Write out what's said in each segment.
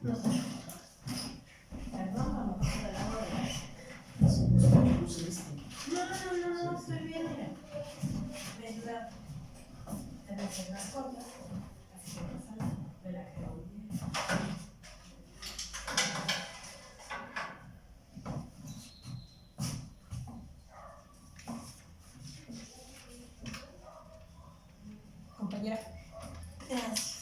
No sé. Perdón, a lo mejor te la hago de... No, estoy bien, mira. Me ayuda a hacer las cosas, así que pasa nada, me la creo bien. Compañera. Gracias.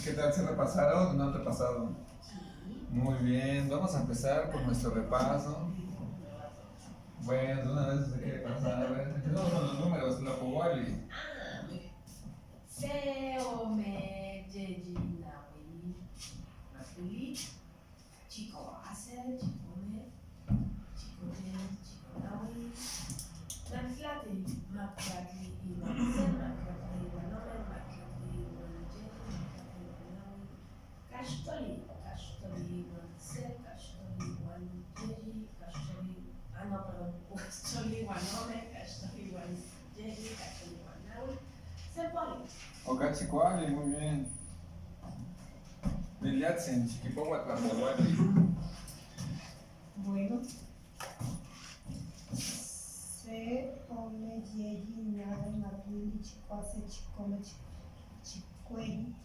¿Qué tal? ¿Se repasaron o no han repasado? Muy bien, vamos a empezar con nuestro repaso. Bueno, de una vez se quiere pasar, a ver, empezamos con los números, la Powali. Seome, Jejinawi, Matuli, Chico Ase, Chicome, Chicote, Chiconawi, Matlati, Matlati, Iwanse, Matlati, Iwanome, Matlati, Iwanje, Matlati, Iwanawi, Kashtoli, Kashtoli, Iwanse, Kashtoli, Iwanjeji, Kashtoli, no, perdón, Kashtoli, Iwanome, Kashtoli, Iwanjeji, Kashtoli, Iwanawi, Sepoli. Okachikwali, muy bien. Liliatzin, Chiquipohuatl, Powali. Bueno, se ome yeyi nada matuli chikwase chikome chikweli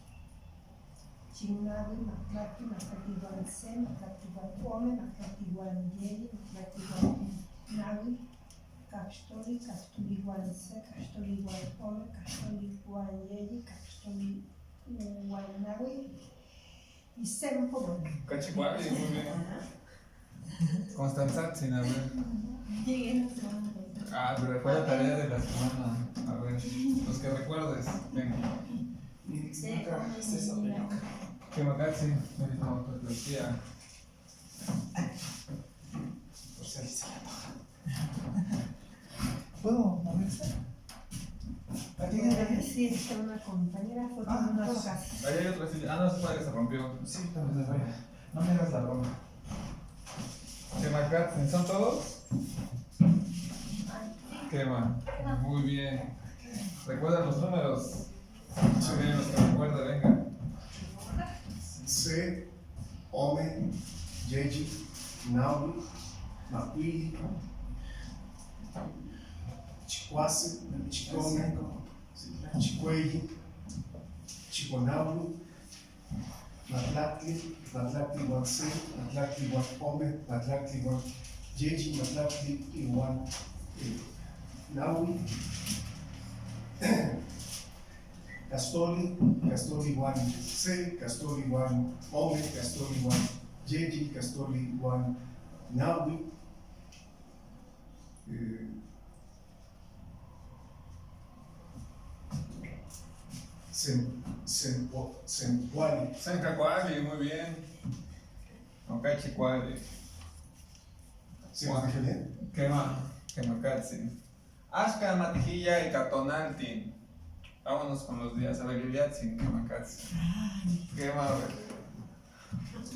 chinawi matlati matlati wan se matlati wan ome matlati wan yeyi matlati wan nawi kapstoli kapstoli wan se kapstoli wan ome kapstoli wan yeyi kapstoli wan nawi y sempo bueno. Okachikwali, muy bien. Constanzatzin, a ver. Llegué en la semana. Ah, pero fue la tarea de la semana. A ver, los que recuerdes. Venga. Que Macatzi, me dijo Decía. Por si alguien se le antoja. ¿Puedo moverse? Sí, está una compañera, fue con unas hojas. Ahí hay otra silla. Ah, no, esa fue que se rompió. Sí, pero se vaya. No me hagas la broma. Que Macatzi, ¿son todos? Qué man. Muy bien. ¿Recuerdan los números? Sí, bien, los que recuerda, venga. Se, Ome, Yeji, Nawi, Makwili, Chikwase, Chikome, Chikweli, Chikonawi, Matlatli, Matlatli wan se, Matlatli wan ome, Matlatli wan Yeji, Matlatli wan Nawi, Castoli, Castoli wan se, Castoli wan ome, Castoli wan Yeji, Castoli wan Nawi, Sempuali, Sencacuali, muy bien. Okachikwali. ¿sí lo dije bien? ¿Qué más? Que Macatzi. Ashka, Matijilla y Catonaltin. Vámonos con los días. A ver, Liliatzin, que Macatzi. ¿Qué más?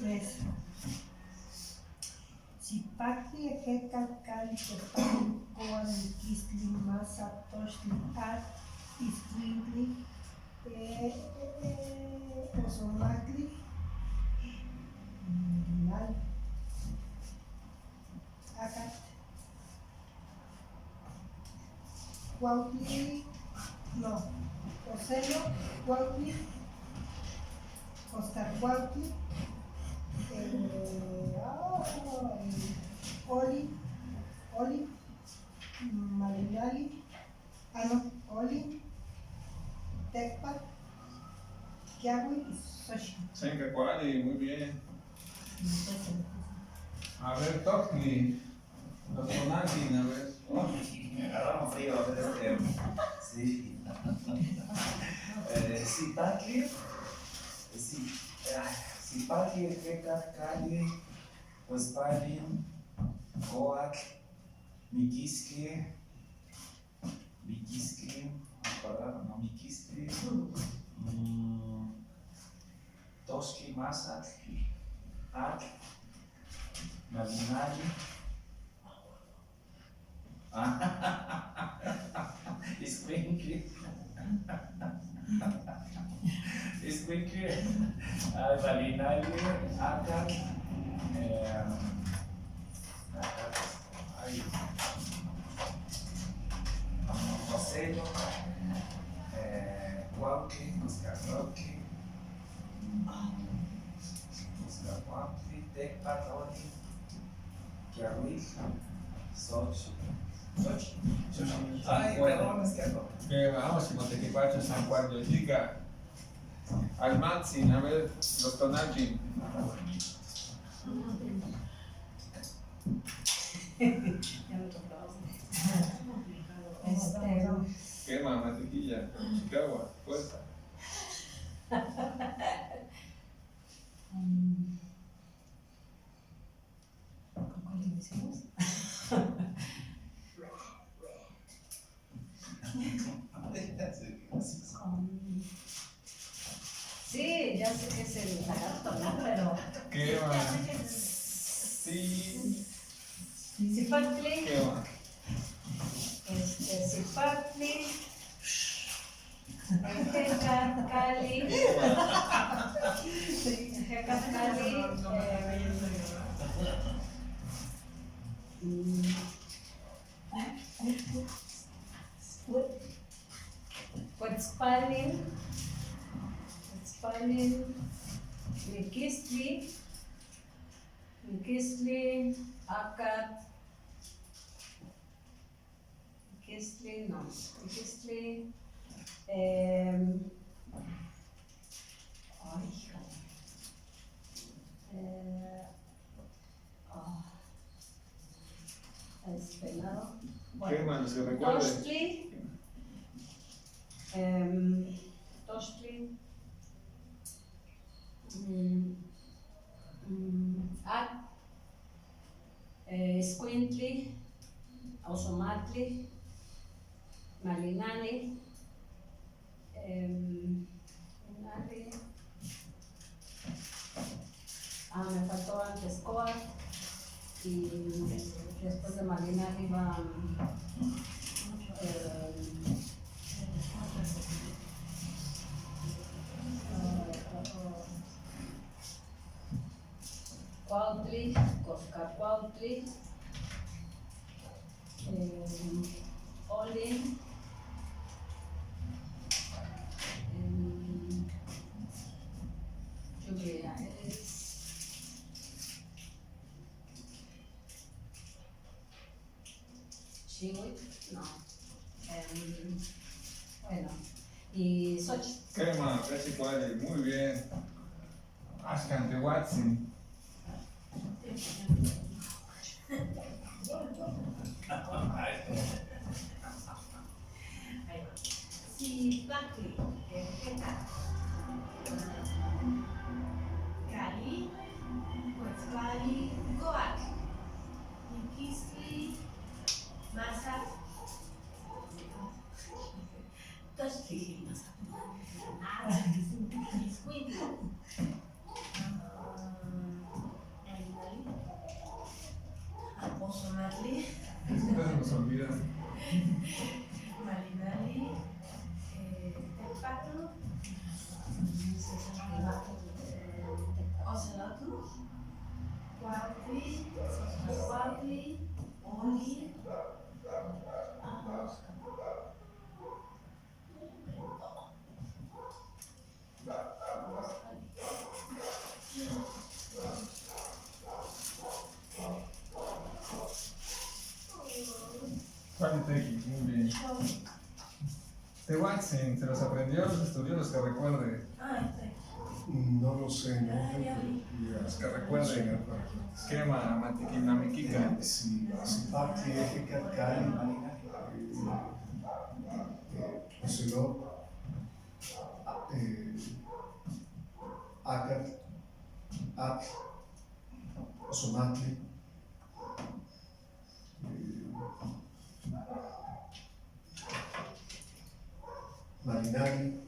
Tres. Zipacli, Ejecalcali, Tepali, Coan, Quisli, Masa, Toshli, At, Isquintli, Osomacli, Nal, Acat, Cuautli, no, Ocelo, Cuautli, Costarcuautli, Oli, Malinali, Oli, Tecpat, Kiahui y Xochitl. Sencacuali, muy bien. A ver, Tocli. Los Tonantzin, a ver. Me agarraron frío, a ver, sí. Zipatli, Zipatli, Hecat, Cali, Huespalin, Coac, Miquisque, Tosqui, Mazac, Ac, Malinali, Iscuinque, Malinali, Acar, Ocelo, Cuauqui, Coscarroqui, Coscarcuautli, Tecpat, Oli, Quiahuil, Xochitl. Ay, perdón, es que no. Que vamos, Chimotequipacho, San Juan de Chica. Almanzin, a ver, los Tonantzin. Ya me tocaba. Quema, mantequilla, Chicago, fuerza. ¿Con cuál iniciamos? Sí, ya sé que es el lagarto, ¿no? Pero. Quema. Sí. Zipatli, Quema. Zipatli, Hecat, Cali, Hecat, Cali, Huetzpalin, Miquistli, Acat, Miquistli, ay, híjole. Despelado. Quema, no se recuerde. Tochtli, Escuintli, Osomatli, Malinali, me faltó antes Coac y después de Malinali va Cuautli, Coscacuautli, Olin, Julia Chihuit, no. Bueno, y Xochitl. Quema, Cachicuali, muy bien. Ashcantehuatzin. Zipatli, Hecat, Cali, Huetzpali, Coac, Miquistli, Mazac, Tochtli, Iscuintli, Osomatli, No se nos olvida. Malinali, Tecpatl, Ocelotl, Cuautli, Oli, Tehuatzin, ¿se los aprendió, los estudió, los que recuerde? No lo sé, ¿no? Los que recuerden. Quema, matiquinamiquica. Si Patli, Ejecat, Cali, Ocelot, Acat, Atl, Osomatli, Marinari,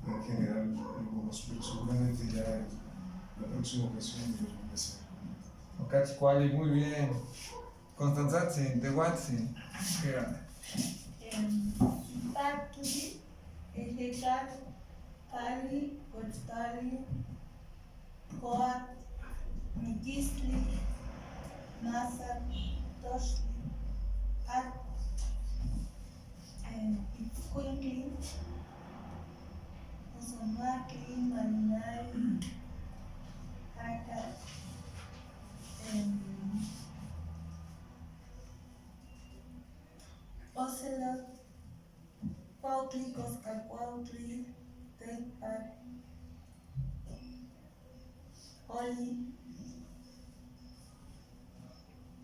en general algunos, pero seguramente ya en la próxima ocasión los voy a hacer. Ocachicuali, muy bien. Constanzatzin, Tehuatzin. Patli, Ejecat, Cali, Cochtali, Coat, Miquistli, Masa, Toshli, At, Itzcuintli, Ozomatli, Marinari, Acat, Ocelot, Cuautli, Coscacuautli, Tepat, Oli,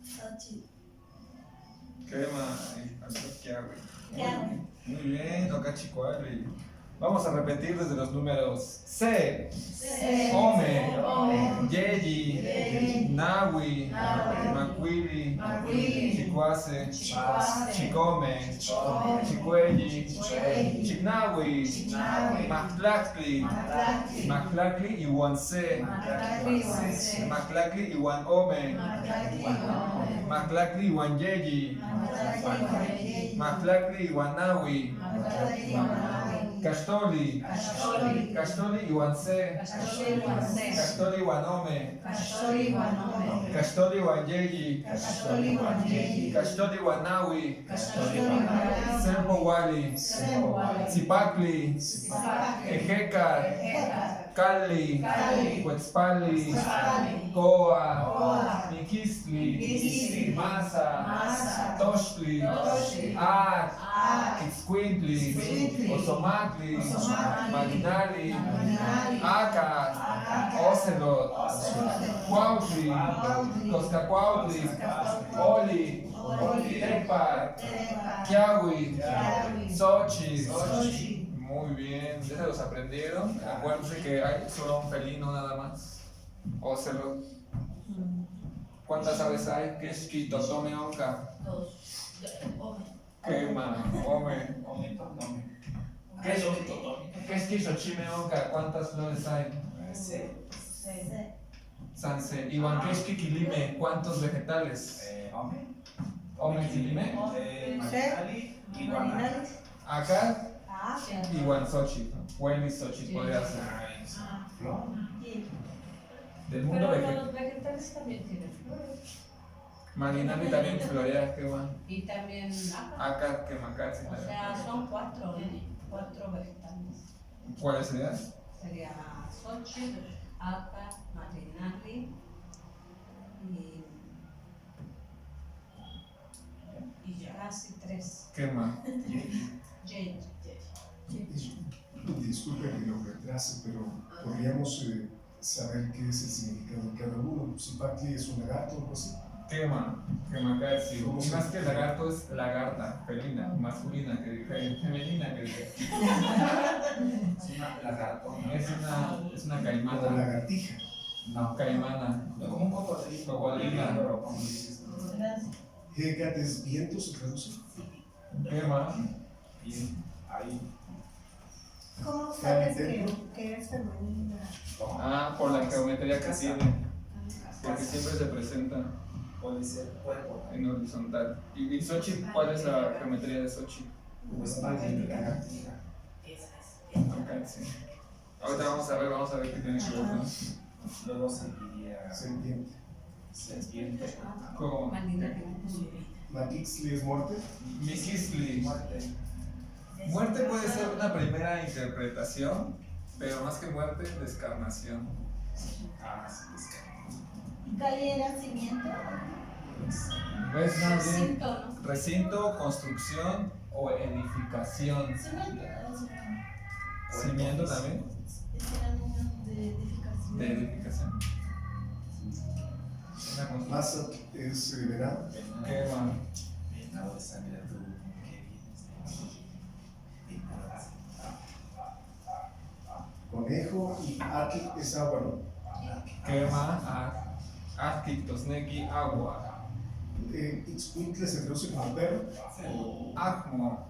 Xochitl. Quema, Azoquiagui. Quiagui. Muy bien, Ocachicuali. Vamos a repetir desde los números C, Ome, Yeyi, Nawi, Macuili, Chicuase, Chicome, Chicuelli, Chignawi, Mactlactli, Mactlactli y Wanse, Mactlactli y Wanome, Mactlactli y Wanyeyi, Mactlactli y Wanawi, Castoli, Castoli y Wanse, Castoli y Wanome, Castoli y Wanyeyi, Castoli y Wanawi, Sempo Wali, Zipacli, Ejecat, Cali, Huetzpali, Coa, Miquistli, Masa, Toshli, At, Itzcuintli, Ozomatli, Marinari, Acat, Ocelot, Cuautli, Coscacuautli, Oli, Tepat, Quiagui, Xochitl. Muy bien, ya se los aprendieron. Acuérdense que hay solo un felino nada más. Ocelot. ¿Cuántas aves hay? Quechqui, Totome, Onca. Quema, Ome. Quechqui, Xochime, Onca. ¿Cuántas flores hay? Sanse. Iwanquechqui, Quilime. ¿Cuántos vegetales? Ome, Quilime. Acá. Igual Xochitl, Hueli Xochitl podría ser. Del mundo Pero vegetal. los vegetales también tienen flores. Marinami también florea, qué bueno. Y también Acá, que Macatzi o también. sea, son cuatro vegetales. ¿Cuáles serían? Sería Xochitl, Aca, Marinari y ya casi tres. ¿Qué más? Jade. Disculpe que lo retrase, pero podríamos saber qué es el significado de cada uno. Zipacli es un lagarto o algo así. ¿Qué más? Que Macatzi. Y más que lagarto es lagarta, felina, masculina, que femenina, que dije. Es una lagarto. Es una O caimana. lagartija. No, Caimana. como un cocodrilo. Cocodrilo. Pero como dices, Hegat es viento, se traduce. ¿Qué más? bien, ahí. ¿Cómo sabes que es femenina? Ah, por la geometría que tiene. Porque siempre se presenta Puede ser cuerpo. en horizontal. ¿Y Xochitl? ¿Cuál es la geometría de Xochitl? Pues más de lagartija. Ok, sí. Ahorita vamos a ver qué tiene que ver con Luego seguiría Serpiente. serpiente. con Marinari. Matixli es muerte. Miquistli. Muerte. Muerte puede ser una primera interpretación, pero más que muerte, descarnación. Ah, sí, es que. Cali era nacimiento. Es más bien Recinto, ¿no? recinto, construcción o edificación. Cimiento también. De edificación. De edificación. Una construcción. Mazat es venado. Quema. Venado de sangre azul, que vienes Conejo y atl es agua, ¿no? Quema. Akitosneki agua. Itzcuintle se traduce como perro. Ajmo.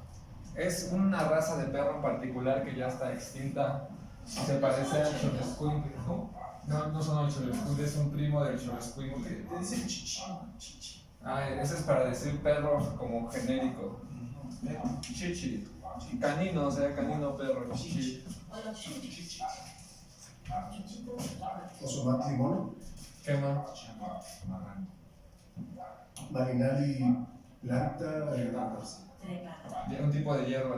Es una raza de perro en particular que ya está extinta. Se parece al Xolescuincle, ¿no? No son el Xolescuincle, es un primo del Xolescuincle. Te dicen chichi, chichi. Ah, ese es para decir perro como genérico. Chichi. Canino, o sea, canino perro. Chichi. Hola, chichi. Osomatli mono. Quema. Marrano. Marinali planta. Trepa. Un tipo de hierba,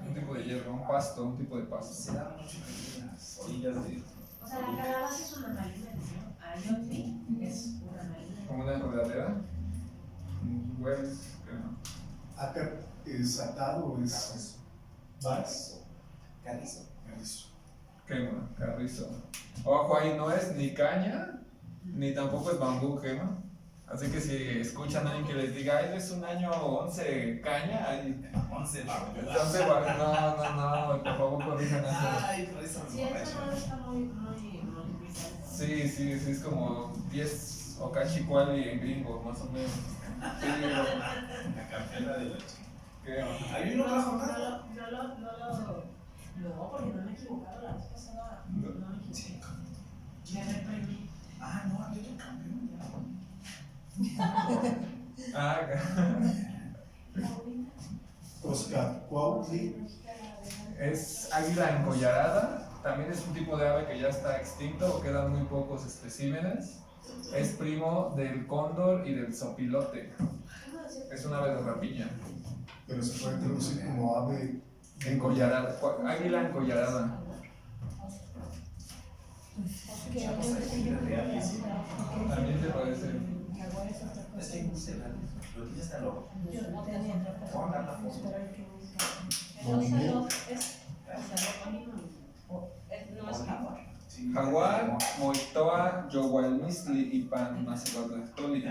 un tipo de hierba, un pasto, un tipo de pasto. Se da mucho en las orillas de. O sea, la calabaza es una marina, ¿no? Ayotli es una marina. Como una enredadera. Hueves, quema. Acar es atado, es varas. Carrizo. Quema, carrizo. Ojo, ahí no es ni caña, ni tampoco es bambú, quema. Así que si escuchan a alguien que les diga, "Ay, es un año 11 caña", ahí, 11 entonces, no, por favor corrijan eso. Ay, por eso Sí, me eso borracho. no está muy bizarro. Sí, es como 10 okachicuali en gringo, más o menos. Sí, La campeona de la chica. quema. Hay uno bajo más. No, porque no me he equivocado la vez pasada. No me equivoqué. Sí. Me reprimí. Ah, no, hay otro campeón. Ah, Oscacuautli. es águila encollarada, también es un tipo de ave que ya está extinto o quedan muy pocos especímenes. Es primo del cóndor y del zopilote. Es un ave de rapiña. Pero se puede traducir como ave Encollarada, águila encollarada. También te parece. Es que no sé, lo tienes hasta loco. Pongan la foto. movimiento. No es jaguar. Sí. Jaguar, moitoa, yowalmisli y panmacebatlactoli.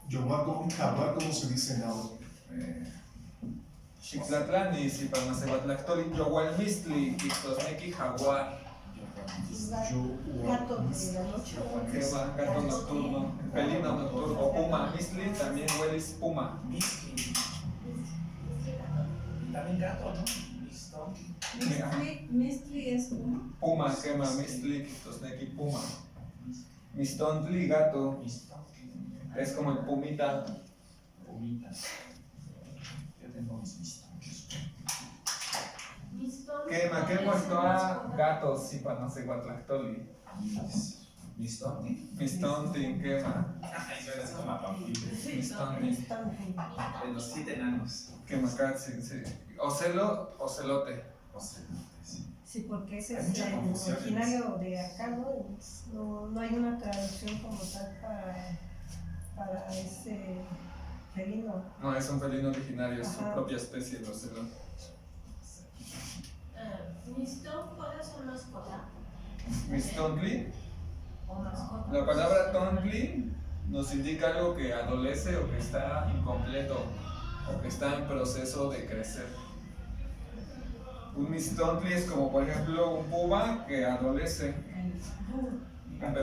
Jaguar, ¿cómo se dice en agua? Xixtlatlani, y panmacebatlactoli, yowalmisli, ixtosneki, jaguar. Gato de la noche. Que va, gato nocturno, felino nocturno, o puma, misli, también huelis puma. Misli. Y también gato, ¿no? Listo. Mistli es un. Puma, quema, misli, ixtosneki, puma. Mistontli, gato, Listo. es como el pumita. Pumita. Yo tengo mis mistonques. Quema, que moitoa, gatos, y panmacebatlactoli. ¿Mistonti? Mistonti, quema, Ay, suena así como a Pampita. mistonti, De los 7 enanos. quema, sí. Ocelo, ocelote. O sea, sí. Sí, porque ese Hay es mucha el confusión en originario de acá, ¿no? No hay una traducción como tal para ese felino. No, es un felino originario, es su Ajá. propia especie, el ocelote. ¿Mistón puede ser mascota? Mistontli. ¿O mascota? La palabra tontli nos indica algo que adolece o que está incompleto o que está en proceso de crecer. Un mistontli es como por ejemplo un puma que adolece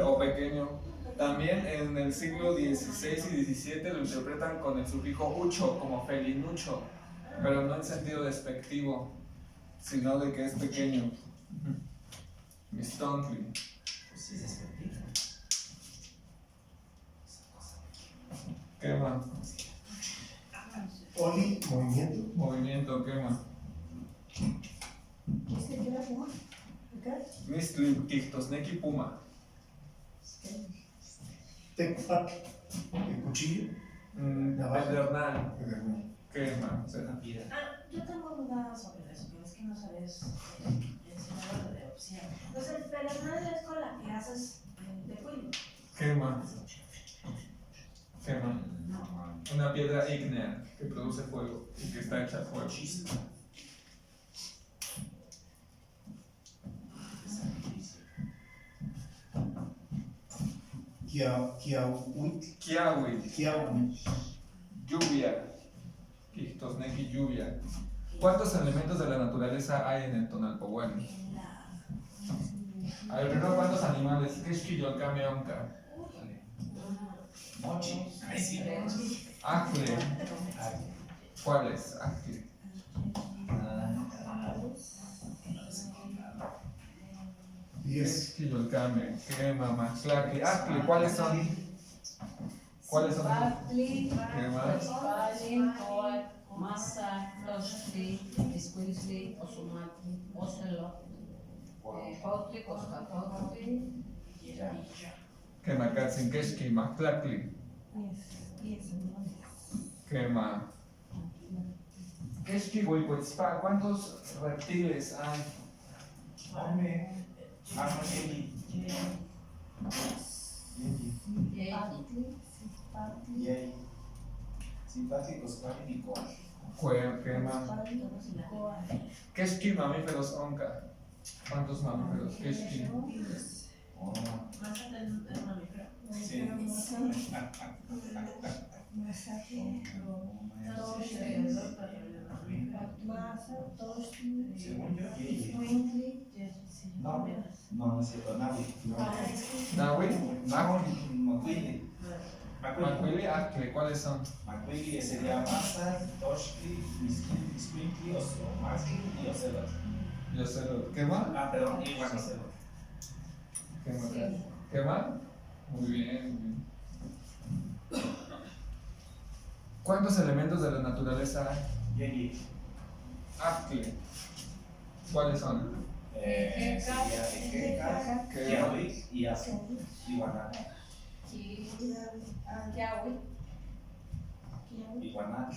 o pequeño. También en el siglo XVI y XVII lo interpretan con el sufijo ucho como felinucho, pero no en sentido despectivo, sino de que es pequeño. Mistontli. Pues sí, es despectivo. Esa cosa. Quema. Oli, movimiento. Movimiento, quema. ¿Este qué era puma? ¿Acá? Mistli, tictosneki, puma. Tecpat, el cuchillo. Navaja. Pedernal, quema. Una piedra. Ah, yo tengo dudas sobre eso, pero es que no sabes enseñar de opción. Entonces, el pedernal es con la que haces de cuello. Quema. Quema. No. Una piedra ígnea que produce fuego y que está hecha fuego. Kiawi, lluvia. Kijtosneki, lluvia. ¿Cuántos elementos de la naturaleza hay en el Tonalpohualli? A ver, primero, ¿cuántos animales? Keshkiyolkame onka. Mochi. Ahí sí. Acle. ¿Cuáles? Acle. Yes. Keshkiyolkame, Quema, Maxlacli. Acle, ¿cuáles son? ¿Cuáles son? Patli, ¿Qué más? Palin, Toal, Masa, Toshli, Iscuisli, Osumatli, Ocelo, Pautli, Coscapotli, Quema, Katzinkeski, Maxlacli. Quema. Keshkihuipoitzpa, ¿cuántos reptiles hay? Hombre. Mano Yeji. Yeji. Simpáticos, pánicos. Quema. Keshki, mamíferos onca. ¿Cuántos mamíferos? Keshki. Oh. Más hasta el mamífero. Sí. Según yo, Yeji. No, no es cierto, Nahui. Nahui. Macuili. Macuili, Acle, ¿cuáles son? Macuili sería Masa, Toshli, Iscuintli, Maxli y Ocelot. Yo sé lo. ¿Quema? Ah, perdón, y Ocelot. ¿Quema? ¿Quema? Muy bien, muy bien. ¿Cuántos elementos de la naturaleza hay? Yeji. Acle. ¿Cuáles son? Sería Ejeca, Kiawi y Azu. Iguanat. Iguanat.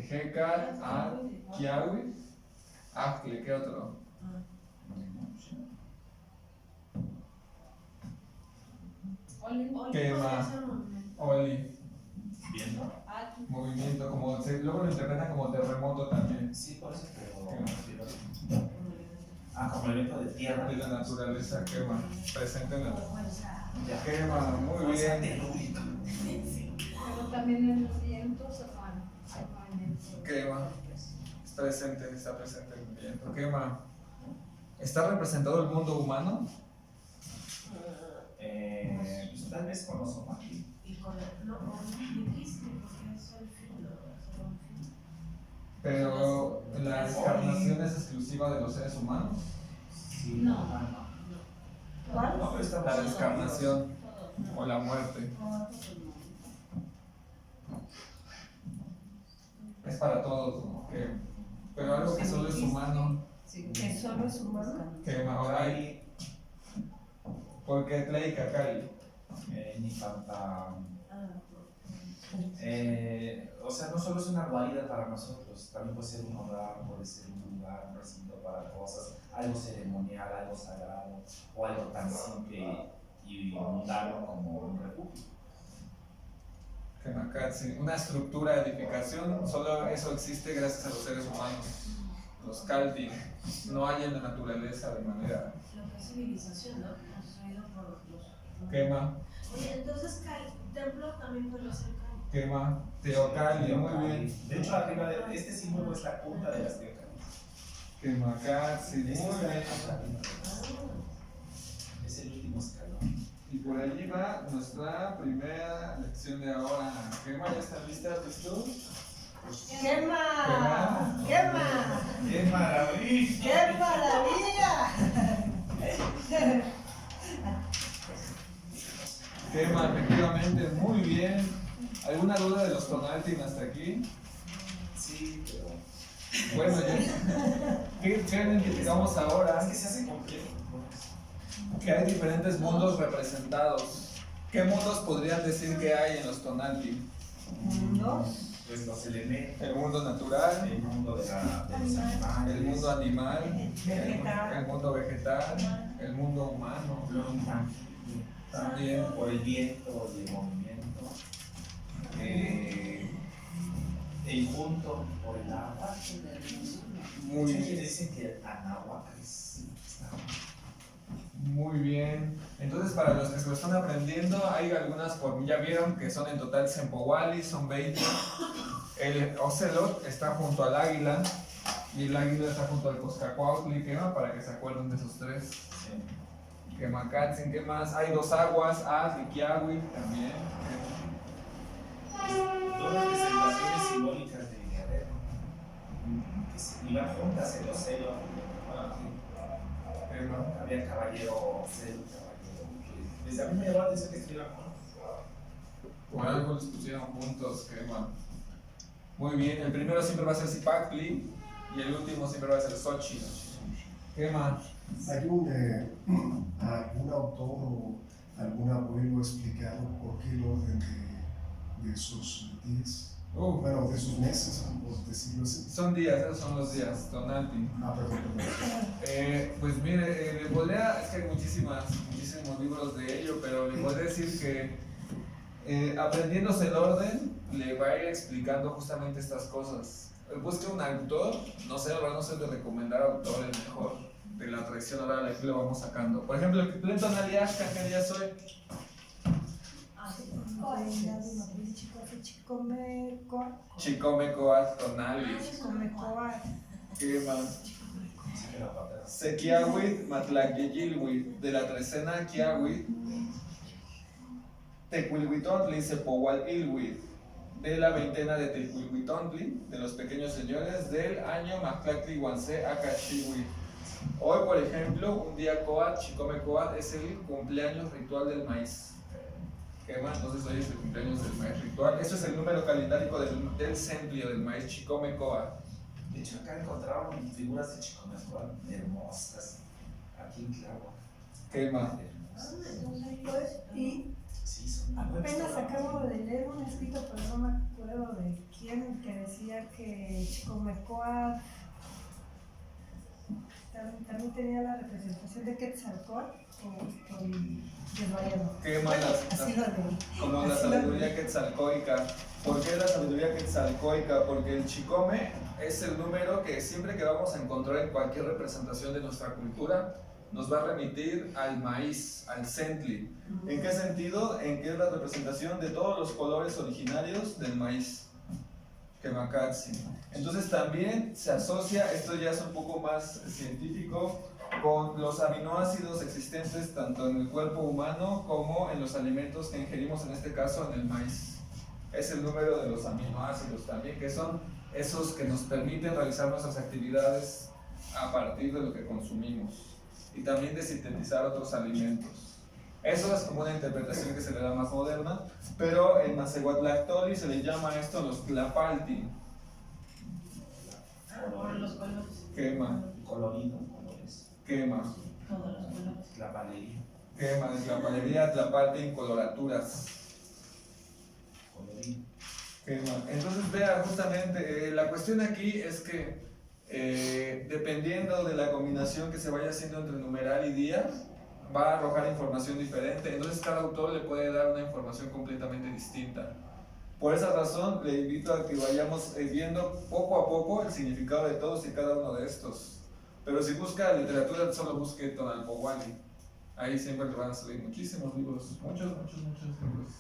Jecar, A, Kiawi, Acle, ¿qué otro? Quema, Oli, Viendo. movimiento, como luego lo interpretan como terremoto también. Sí, por eso, pero. Como evento de tierra. De la naturaleza, quema, presente en la Ya. quema, muy bien. pero también en el viento se van. Quema, está presente en el viento. Quema. ¿Está representado el mundo humano? Pues tal vez con los Omaki. Y con el. No, dijiste, porque es el filo. Pero la encarnación es exclusiva de los seres humanos. Sí, No. ¿Cuál? No, pero estamos. La descarnación Todos. o la muerte es para todos, ¿no? Pero algo que solo es humano, Que solo es humano. quema. Ahora hay. Porque Tlei Cacari. Ni falta. O sea, no solo es una guarida para nosotros, también puede ser un hogar, puede ser un lugar, un recinto para cosas, algo ceremonial, algo sagrado, o algo tan simple y mundano como un refugio. Kemakatsi. Una estructura de edificación, solo eso existe gracias a los seres humanos. Los Kaldi no hay en la naturaleza de manera. Lo que es civilización, ¿no? Construido por los. Quema, Oye, entonces, templo también puede ser Cali. quema, Teocali, muy bien. De hecho, arriba de este símbolo es la punta de las teocallis. Kemakatsi, muy Este es bien. Es el último escalón. Y por allí va nuestra primera lección de ahora. ¿Quema? ¿Ya están listas, tú? ¡Quema! ¡Quema! ¡Qué maravilla! ¡Qué maravilla! Quema, efectivamente, muy bien. ¿Alguna duda de los Tonaltin hasta aquí? Sí, pero. Bueno, ¿qué identificamos ahora? Es que se hace complejo. Que hay diferentes mundos representados. ¿Qué mundos podrían decir que hay en los Tonaltin? Mundos. Pues los elementos, El mundo natural, el mundo de los animales, el mundo animal, Vegetal. el mundo vegetal, el mundo humano, lo intangible, también por el viento y el movimiento. Muy Mucha bien. gente dice que Anáhuac está Muy bien. Entonces, para los que se lo están aprendiendo, hay algunas ya vieron que son en total Sempowali, son 20. El Ocelot está junto al águila y el águila está junto al Coscacuautli, ¿qué? Para que se acuerden de esos tres. Quemacatzin, ¿qué más? Hay dos aguas, Az y Kiawi también. todas las representaciones simbólicas de Guerrero. Que se iban juntas en los celos. Había caballero celo, caballero. Desde a mí me llamó la atención que estuvieran juntos. Por algo los pusieron juntos, quema. Muy bien, el primero siempre va a ser Zipactli y el último siempre va a ser Xochitl. Quema. ¿Hay algún autor o algún abuelo explicado por qué el orden de sus días? Bueno, de sus meses, por decirlo así. Son días, esos son los días, Tonanti. Perdón. Pues mire, le podría, es que hay muchísimos libros de ello, pero le podría decir que aprendiéndose el orden, le va a ir explicando justamente estas cosas. Busque un autor, no sé, ahora no sé de recomendar autores mejor de la tradición oral, aquí lo vamos sacando. Por ejemplo, el Plento Naliashka, que ya soy. Chicomecoat Tonali. ¿Qué más? Sequiahuit, Matlaqueyilhuit, de la trecena Quiahuit, Tecuilhuitontli, Sepowalilhuit, de la veintena de Tecuilhuitontli, de los pequeños señores, del año Mactlactli Guancé Acachihuit. Hoy, por ejemplo, un día Coat, Chicomecoat, es el cumpleaños ritual del maíz. ¿Qué más? Entonces hoy es el cumpleaños del maíz ritual. Eso es el número calendárico del semplio del maíz Chicomecoat. De hecho, acá encontraron figuras de Chicomecoat hermosas. Aquí en Clavo. ¿Qué más? Y Sí, son apenas acabo de leer un escrito, pero no me acuerdo de quién, que decía que Chicomecoat también tenía la representación de Quetzalcóatl o desvariando. ¿Qué más? Así lo leí. Como la Así lo sabiduría leí. quetzalcóica. ¿Por qué la sabiduría quetzalcóica? Porque el chicome es el número que siempre que vamos a encontrar en cualquier representación de nuestra cultura nos va a remitir al maíz, al centli. ¿En qué sentido? En que es la representación de todos los colores originarios del maíz. Quemacatzi. Entonces también se asocia, esto ya es un poco más científico, con los aminoácidos existentes tanto en el cuerpo humano como en los alimentos que ingerimos, en este caso en el maíz. Es el número de los aminoácidos también, que son esos que nos permiten realizar nuestras actividades a partir de lo que consumimos y también de sintetizar otros alimentos. Eso es como una interpretación que se le da más moderna, pero en Macehuatlactoli se le llama esto los tlapalti. Por los colores. Quema, colorido, colores. quema, Todos los colores. La palería, quema, de tlapalería, tlapalti, coloraturas. colorido. Quema. Entonces vea, justamente, la cuestión aquí es que dependiendo de la combinación que se vaya haciendo entre numeral y día, va a arrojar información diferente, entonces cada autor le puede dar una información completamente distinta. Por esa razón le invito a que vayamos viendo poco a poco el significado de todos y cada uno de estos. Pero si busca literatura, solo busque Tonalpowali. Ahí siempre le van a salir muchísimos libros, muchos libros.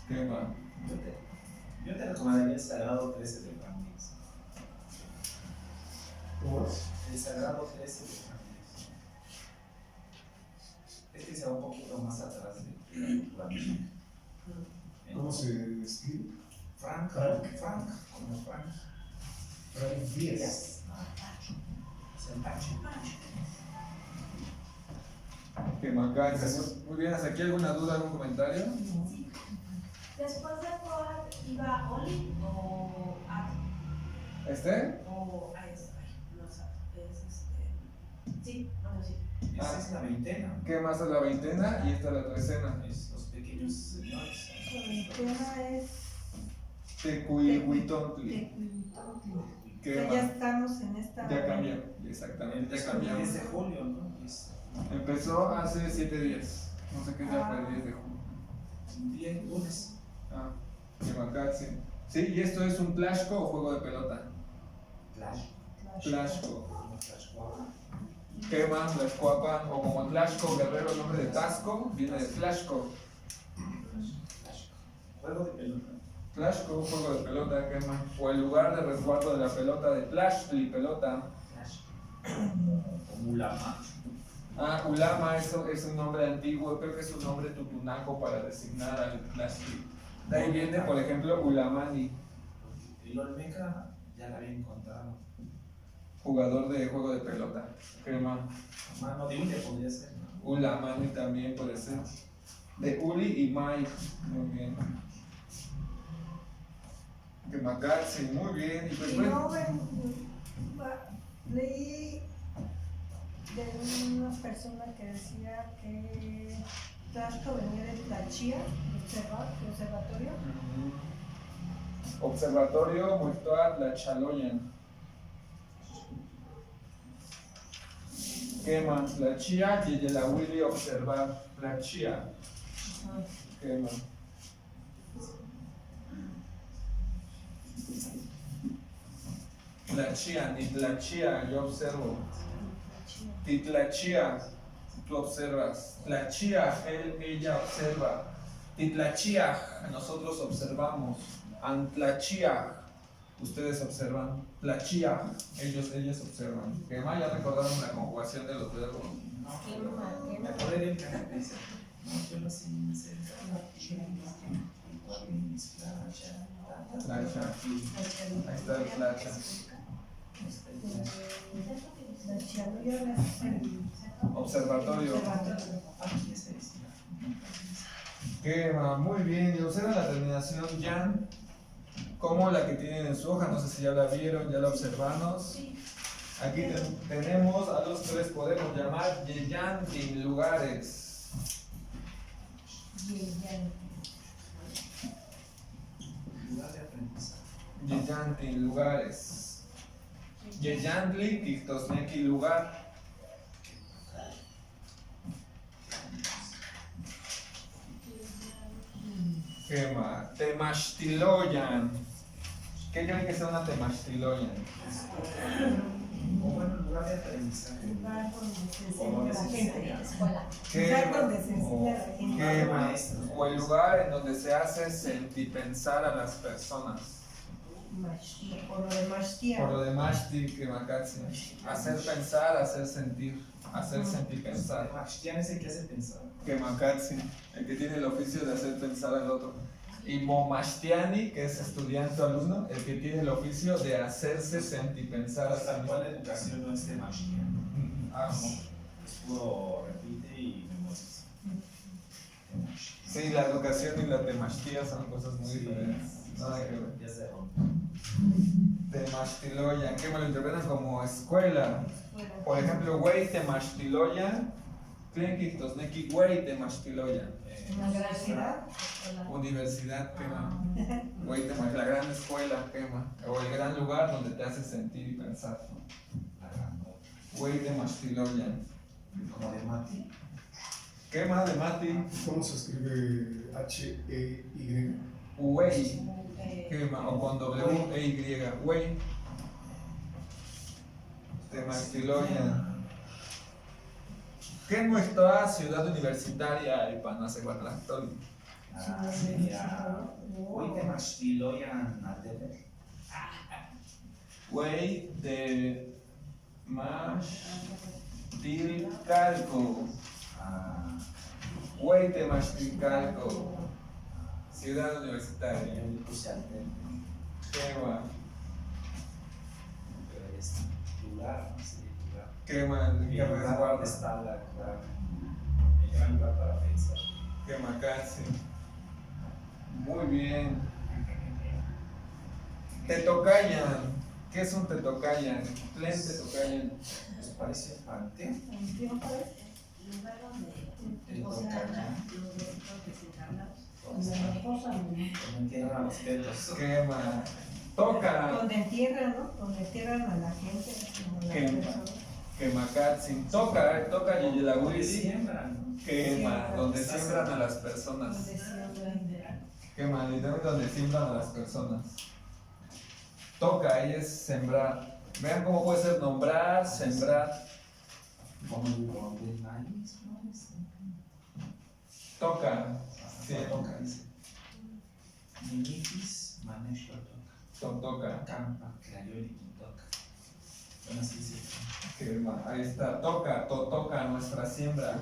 Quema. Yo te recomendaría el Sagrado 13 de Ramírez. ¿Cómo es? El Sagrado 13 de Ramírez. Este se va un poquito más atrás de Ramírez. ¿Cómo se escribe? Frank, Frank. como Frank. Frank Díaz. Es el Pacho. Quema, muy bien, ¿hasta aquí alguna duda, algún comentario? Después de Coat iba Oli o a ¿Este? o a eso. No sé. Sí, bueno, sí. Esa es la veintena. ¿Qué más es la veintena? Y esta es la trecena. Es los pequeños señores. El tema es Tecuihuitontli. Tecuilhuitontli. ¿Qué Ya más? estamos en esta. Ya cambió, exactamente, ya El cambiamos. 10 de julio, ¿no? Es Empezó hace 7 días. No sé qué día fue el 10 de julio. un día, lunes. Ah, Quemacaxi. Sí, y esto es un plashco o juego de pelota. Clash. Tlaxco. como Tlaxcuapan. ¿Qué más? Tlaxcuapan, o como Tlaxco, Guerrero, el nombre de Tasco, viene de Tlaxco. Juego de pelota. Tlaxco, juego de pelota, ¿qué más? O el lugar de resguardo de la pelota de Tlaxtli, pelota. Como Ulama. Ah, Ulama, eso es un nombre antiguo, creo que es un nombre tutunaco para designar al Tlaxtli. De ahí viene, por ejemplo, Ulamani, El Olmeca ya la había encontrado. jugador de juego de pelota. ¿Qué más? Mano de Ulla podría ser, ¿no? Ulamani también puede ser. De Uli y Mai, muy bien. Que Macatzi, muy bien. Y pues Y bueno, leí de una persona que decía que Tlaxco venía de Tlachía, de observatorio. Observatorio Muertoa Tlachaloyan. ¿Qué más? La chía y el Willy observar. La chía. ¿Qué más? Tlachía, ni tlachía, yo observo. Titlachía, tú observas. Tlachía, ella observa. Titlachía, nosotros observamos. Antlachía, ustedes observan. Tlachía, ellas observan. Que más ya recordaron la conjugación de los verbos. Me acordé de un canal que dice, no, yo no sé ni sé. Tlacha. Ahí está el tlacha. Tlachía, no yo no sé. Observatorio. Aquí se dice. Que muy bien, y observan la terminación yan, como la que tienen en su hoja, no sé si ya la vieron, ya la observamos. Aquí tenemos a los que les podemos llamar yeyantin, lugares. Lugar de aprendizaje. Yeyantin, lugares. Yeyantli, Tictosneki, lugar. Quema, Temaxtiloyan. ¿Qué creen que sea una Temaxtiloyan? O bueno, lugar de aprendizaje. Lugar donde se O donde enseña se la gente. enseña. Lugar donde se enseña la gente. Quema, o el lugar en donde se hace sentipensar a las personas. Por lo de Mashtia. Por lo de Mashti, que Makatsi. Hacer pensar, hacer sentir, hacer sentipensar. Maxtian es el que hace pensar. Que Makatsi, el que tiene el oficio de hacer pensar al otro. Y Momashtiani, que es estudiante o alumno, el que tiene el oficio de hacerse sentipensar a sí Hasta mismo. cuál educación no es de Maxtian. Ah, Es puro repite y memoriza. sí, la educación y la temastía son cosas muy diferentes. Nada que ver. Ya se rompe. Temaxtiloyan, que me lo interpretan como escuela. Por ejemplo, güey Temaxtiloyan, Tlenkictosneki, güey Temaxtiloyan. Universidad. Universidad, quema. Güey Temaxtiloyan, la gran escuela, quema. O el gran lugar donde te hace sentir y pensar. Güey Temaxtiloyan. Como de Mati. Quema de Mati, ¿Cómo se escribe H-E-Y? güey. Quema, o con W-E-Y, güey. Temaxtiloyan. ¿Qué es nuestra ciudad universitaria y Panacehuatlactoli? Sería. Hoy te Maxtiloyan Aldebe. Güey de Maxtilcalco. Güey de Maxtilcalco. Ciudad universitaria. Yo le puse Aldebe. Quema. Pero es lugar, no sé, lugar. Quema el Y que el lugar donde resguarda. está el gran lugar para pensar. Quema casi. Muy bien. Tetocayan. ¿Qué es un Tetocayan? Tlen Tetocayan. ¿Les parece Pante? Lugar donde El posan Tocaya. los deseos desencarnados. Donde entierran a los tetos. Quema. Toca. Donde entierran, ¿no? Donde entierran a la gente. Como la Quema. persona. Quemacatsin. Toca Donde Yeyelagüili. siembran, ¿no? Quema. Donde siembran a las personas. Donde siembran. Quema, literalmente donde siembran a las personas. Toca, ahí es sembrar. Vean cómo puede ser nombrar, sembrar. Como el don del maíz, ¿no? Toca. Sí, Toca, dice. Minitis, manejo, toca. toca. Campa, crayoli, toca. Bueno, así dice. Ahí está, toca nuestra siembra,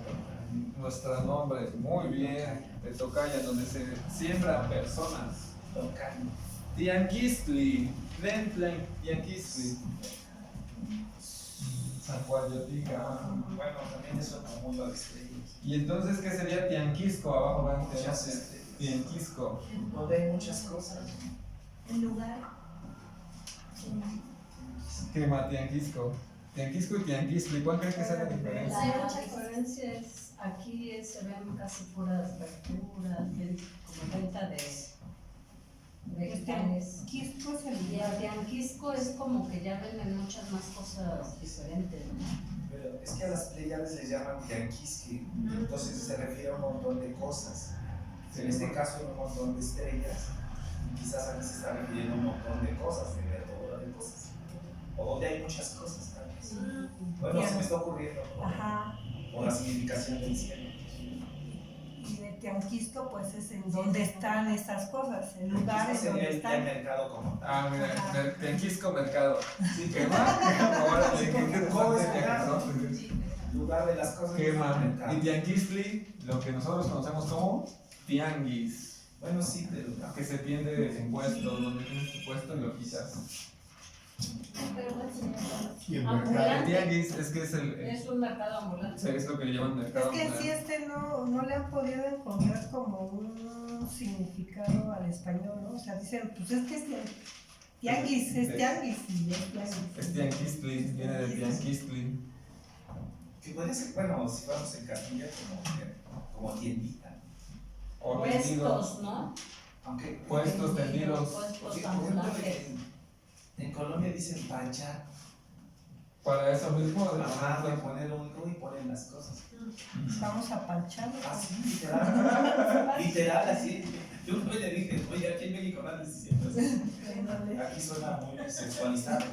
nuestro nombre, muy bien, de Tocaya, donde se siembran personas. Tocano. Tianquistli, Tianquistli, San Juan Yotica. Bueno, también es otro mundo de estrellas. Y entonces, ¿qué sería Tianquisco? Abajo van Muchas estrellas. Tianquisco. Donde hay muchas cosas. El lugar. ¿Qué más Tianquisco? Tianquisco y Tianquistli, ¿cuál crees que sea la diferencia? La diferencia es, aquí se ven casi puras verduras, como venta de vegetales. Quisco es el Y lugar. el tianquisco es como que ya venden muchas más cosas diferentes, ¿no? Pero es que a las Pleiades les llaman tianquisque, entonces se refiere a un montón de cosas. En este caso, un montón de estrellas. Quizás aquí se está refiriendo a un montón de cosas, de verdura, de cosas. O donde hay muchas cosas, tal vez. Bueno, se me está ocurriendo Ajá. por la significación del cielo. Y de Tianquisco, pues es en donde están estas cosas, el lugar Quizás en donde sería el están. mercado como tal. Ah, mira, Tianquisco Mercado. ¿Qué más? Ahora le dije, ¿Cómo es ¿no? mercado? Lugar de las cosas. ¿Qué más? mercado. Y Tianquistli, lo que nosotros conocemos como tianguis, Bueno, sí, pero que se tiende de impuesto, donde tienes tu puesto y lo quitas. Y el Ambulante. mercado. El tianguis es que Es un mercado ambulante. es lo que le llaman Es mercado. que sí, no le han podido encontrar como un significado al español, ¿no? O sea, dicen, pues es que es tianguis, es tianguis y es tianguis. Es tianquistli, viene de tianquistli. que puede ser, bueno, si vamos en Castilla como tiendita. O tendido. Puestos, ¿no? Aunque Puestos tendidos. Puestos porque, por ejemplo, ambulantes. en Colombia dicen panchar, Para eso mismo, ajá, de poner un y ponen las cosas. Vamos a panchar. Así, literal. Literal, así. Yo una vez le dije, oye, aquí en México nadie dice eso. Aquí suena muy sexualizado.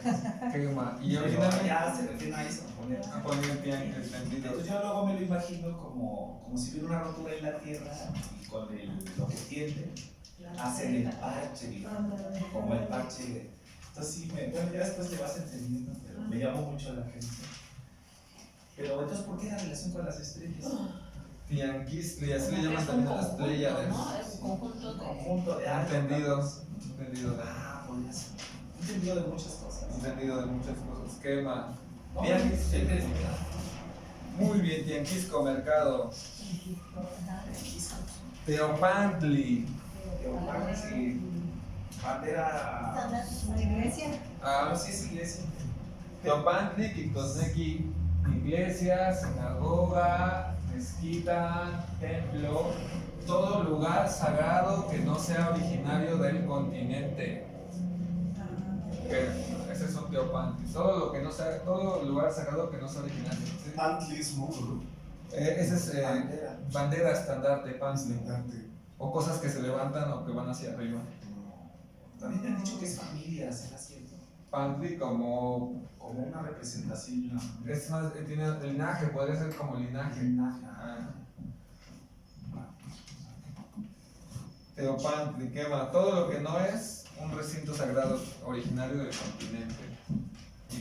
quema. Y Pero originalmente ya se refiere a eso, poner. ponen tianguis tendido. Entonces yo luego me lo imagino como si hubiera una rotura en la tierra y con lo que tiende hacen el parche, digamos, como el parche. Entonces sí, bueno, ya después te vas entendiendo, pero me llamó mucho la atención. Pero entonces, ¿por qué la relación con las estrellas? Tianquistli, así le Es llaman un también a las conjunto, pleiades. ¿no? Es un conjunto Un de... conjunto de algo. Entendidos. Entendido de, Ah, podría ser. He entendido de muchas cosas. entendido de muchas cosas. Quema. No, Tianguis. siempre es Muy bien, Tianquisco Mercado. Teopantli. Bandera. ¿La iglesia? Ah, Sí, es iglesia. Teopantli, Quictosnequi, iglesia, sinagoga, mezquita, templo, todo lugar sagrado que no sea originario del continente. Ese es un Teopantli. Todo lo que no sea, todo lugar sagrado que no sea originario. ¿Sí? Antli es muro, Ese es Bandera. bandera estandarte, Pantli. estandarte. O cosas que se levantan o que van hacia arriba. También me han dicho que es familia, ¿será cierto? Pantli como Como una representación, una. es más, tiene linaje, podría ser como linaje. Ah. Teopantli, quema todo lo que no es un recinto sagrado originario del continente.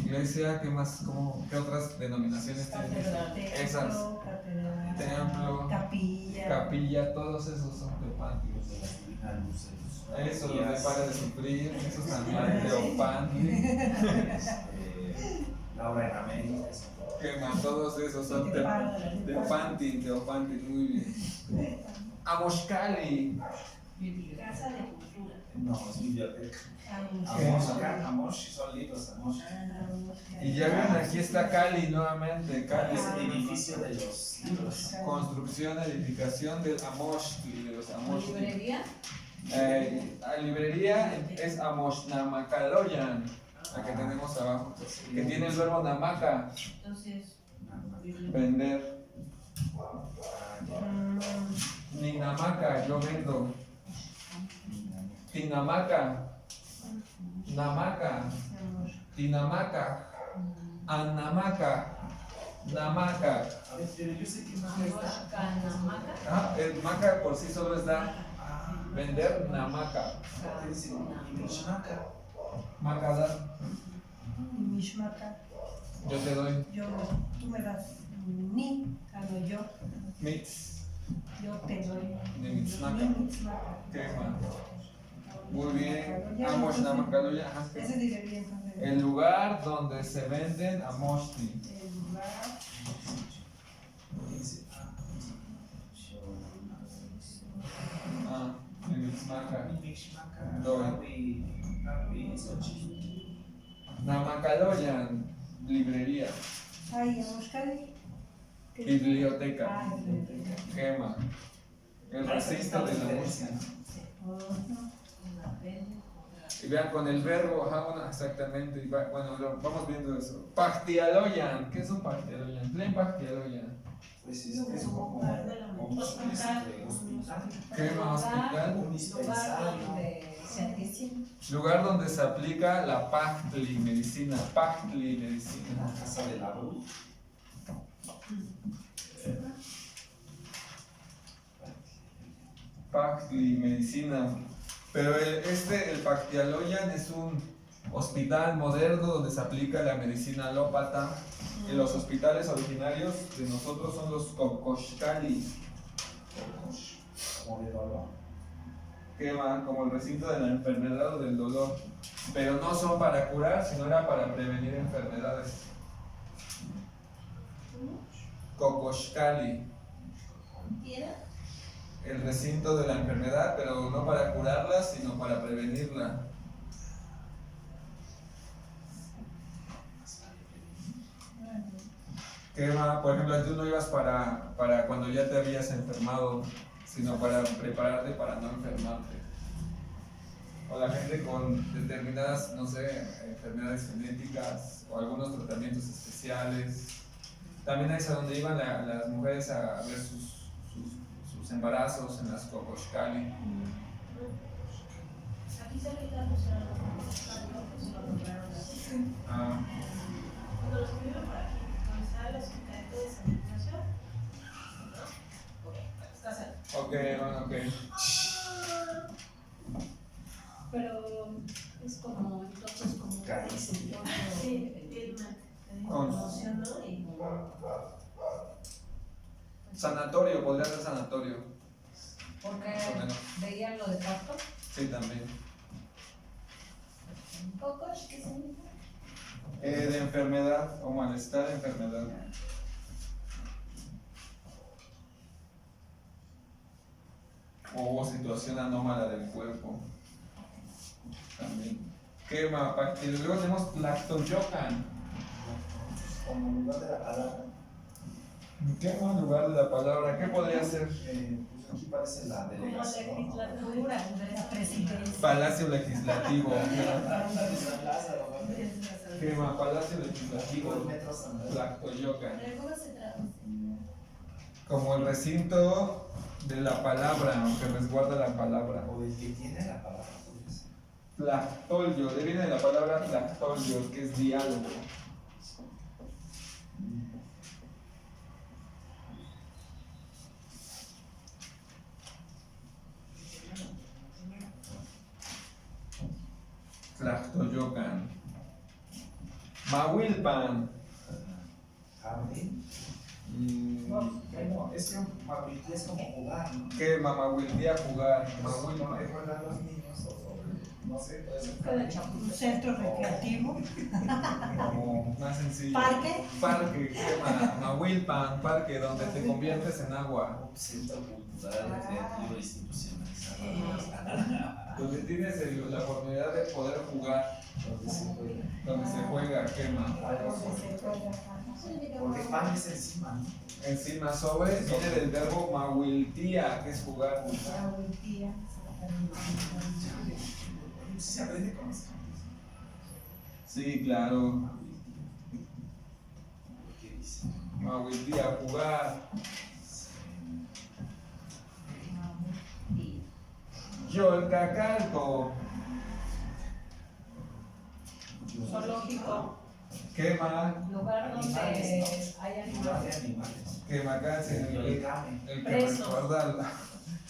Iglesia, ¿qué más? ¿Qué otras denominaciones tiene? Catedral. Esas. Catedral, Templo, capilla. capilla, todos esos son teopantli. Los de las divinas luces. Eso, los de para de sufrir, esos también, teopantli. Laura en América. Eso. Quema, todos esos son teopantli, muy bien. Amoshkali. Casa de cultura. No, es biblioteca. Ah, Amosh son libros, Amosh. Y ya ven, aquí está Cali nuevamente, Cali. Es el edificio de los libros. Construcción, edificación del Amoshkli, de los Amoshkli. ¿Librería? La librería es Amoshnamacaloyan, la que tenemos abajo, que tiene el verbo namaka, Entonces, vender. Ni namaka, yo vendo. Tinamaka, namaka, Tinamaca, Anamaca, Namaca. A ver, pero yo sé que maca está. Canamaca. Ah, el maca por sí solo es dar. Vender namaca. ¿Qué dice? Mishmaca. Maca dar. Mishmaca. Yo te doy. Tú me das ni, yo. Mix. Yo te doy. Ni mitzmaca. Ni mitzmaca. Quema. Muy bien. Amosh namacaloya. Ajá. Ese diré bien entonces. El lugar donde se venden amoshti. El lugar. ¿Qué dice? Ah, ni mitzmaca. Mishmaca. Doy. Nawi, Sochi. Namacaloyan. Librería. Ay, a buscar. Biblioteca. Ah, biblioteca. Gema. El recinto de la música. Y vean con el verbo, ajá, bueno, exactamente. Bueno, vamos viendo eso. Pachtialoyan. ¿Qué es un pachtialoyan? Plen pachtialoyan. Pues es como un hospital. Gema hospital. Un Lugar dispensario. donde se atiende. Lugar donde se aplica la pachtli medicina. Pachtli medicina. La casa de la luz. Pachtli medicina. Pero el Pachtialoyan es un hospital moderno donde se aplica la medicina alópata. Y los hospitales originarios de nosotros son los Kokoshkali, Como de dolor. que van como el recinto de la enfermedad o del dolor. Pero no son para curar, sino era para prevenir enfermedades. Kokoshkali. El recinto de la enfermedad, pero no para curarla, sino para prevenirla. Que por ejemplo, tú no ibas para cuando ya te habías enfermado, sino para prepararte para no enfermarte. O la gente con determinadas, no sé, enfermedades genéticas o algunos tratamientos especiales. También es a donde iban las mujeres a ver sus embarazos en las Kokoshkali. Aquí cerquita pusieron pues lo nombraron así. Ah, Cuando los escribieron por aquí, cuando estaba el hospital de sanitización, está cerca. ok, bueno, ok. Pero es como, entonces, como un Caíste. Sí, él me emocionó y Sanatorio, podría ser sanatorio. porque ¿Por qué no? veían lo de parto. Sí, también. Cocosh, ¿qué significa? De enfermedad o malestar de enfermedad. O situación anómala del cuerpo. También. Quema, y luego tenemos Tlactoyocan. Como lugar de la palabra. Quema en lugar de la palabra. ¿Qué podría ser? Pues aquí parece la Como delegación. ¿no? legislatura de la presidencia. Palacio Legislativo. De San Lázaro, ¿no? Quema, Palacio Legislativo. El metro San Lázaro. Tlactoyocan. ¿Cómo se traduce? Como el recinto de la palabra, que resguarda la palabra. O el que tiene la palabra. Pues. Tlactolio, de viene de la palabra tlactolio, que es diálogo. Tlactoyocan. Mahuilpan. Jardín. Es que Mahuilpan es como jugar, ¿no? ¿Qué Mamahuilpía jugar? No Mahuilpan. me juegan los niños o no sé, puede ser Cada jardín. Un centro recreativo. Como más sencillo. Parque. Parque, ¿qué Mahuilpan? Parque donde te conviertes en agua. Un centro cultural, recreativo, institucionalizado. Donde tienes la oportunidad de poder jugar. Donde se juega. Donde se juega, quema. Porque pan es encima, ¿no? Encima sobre viene del verbo mahuiltía, que es jugar. Se aprende con los cambios. Sí, claro. ¿Qué dice? Mahuiltía, jugar. Yo el cacalco. Zoológico, Quema, lugar donde Animales, hay lugar animales. de animales. Quemacatl, el que Presos. resguarda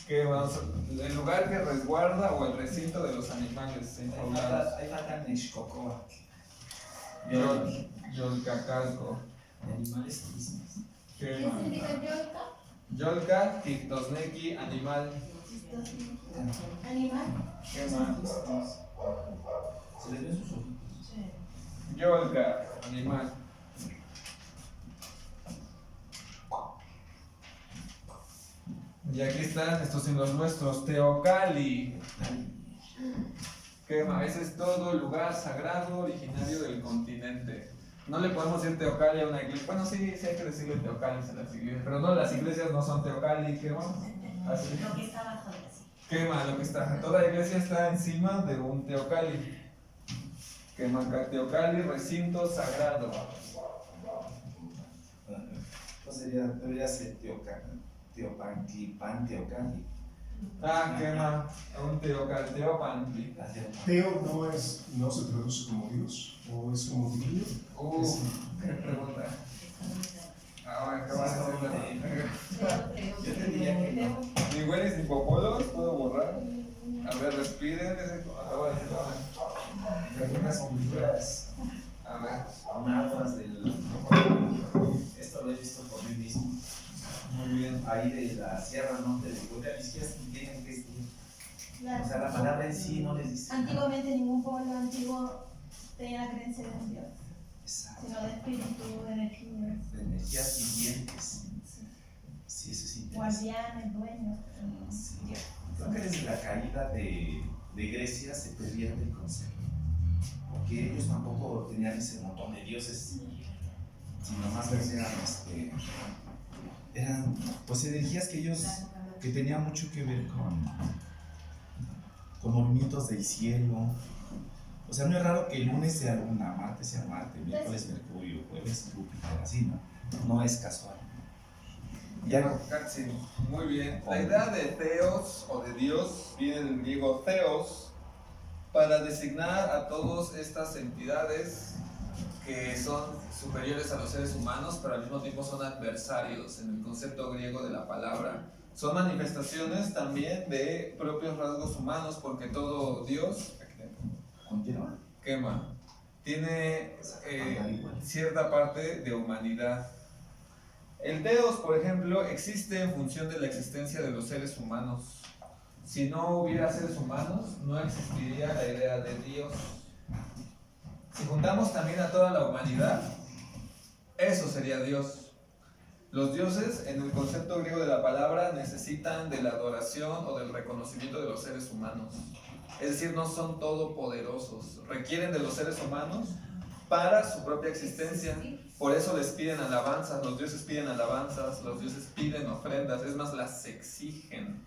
el lugar que resguarda o el recinto de los animales enjaulados. Ahí faltan Nexcocoa. Yolcacalco. De animales tristes. ¿Qué Quema. significa yolka? Yolca, Tictosnequi, animal. Animal. Quema. Se les ven sus ojitos. Sí. Yolca, animal. Y aquí están estos símbolos nuestros. Teocalli. Quema, ese es todo lugar sagrado originario del continente. No le podemos decir Teocalli a una iglesia. Bueno, sí hay que decirle Teocalli a las iglesias. Pero no, las iglesias no son Teocalli, quema. Así. Lo que está abajo de así. Quema, lo que está. Toda iglesia está encima de un Teocalli. Quema, Teocalli, recinto sagrado. Pues debería ser Teopantlipán, Teocalli. Ah, quema, un Teocalli, Teopantli. Teo no se traduce como Dios, o es como divino. Qué pregunta. Ahora, ¿qué vas a hacer? Yo te diría que no. Ni hueles ni popolos, puedo borrar. A ver, respiren. Acabo de decir ahora. Algunas culturas A ver. náhuatl del. Esto lo he visto por mí mismo. Muy bien. Ahí de la Sierra Norte de Puebla, ni siquiera entienden qué es Dios. O sea, la palabra en sí no les dice. Antiguamente ningún pueblo antiguo tenía la creencia de un Dios, Exacto. sino de espíritu, de energías, De energías vivientes. Sí, eso es interesante. guardianes, dueños. Sí. Creo que desde la caída de Grecia se perdió el concepto. Porque ellos tampoco tenían ese montón de dioses, sino más bien eran pues energías que tenían mucho que ver con movimientos del cielo. O sea, no es raro que el lunes sea Luna, martes sea Marte, miércoles Mercurio, jueves Júpiter, así, ¿no? No es casual. Ya, sí, muy bien. La idea de Theos o de Dios viene del griego Theos para designar a todas estas entidades que son superiores a los seres humanos, pero al mismo tiempo son adversarios en el concepto griego de la palabra. Son manifestaciones también de propios rasgos humanos, porque todo Dios ¿Continúa? quema, tiene cierta parte de humanidad. El Deus, por ejemplo, existe en función de la existencia de los seres humanos. Si no hubiera seres humanos, no existiría la idea de Dios. Si juntamos también a toda la humanidad, eso sería Dios. Los dioses, en el concepto griego de la palabra, necesitan de la adoración o del reconocimiento de los seres humanos. Es decir, no son todopoderosos, requieren de los seres humanos para su propia existencia. Por eso les piden alabanzas, los dioses piden alabanzas, los dioses piden ofrendas, es más, las exigen.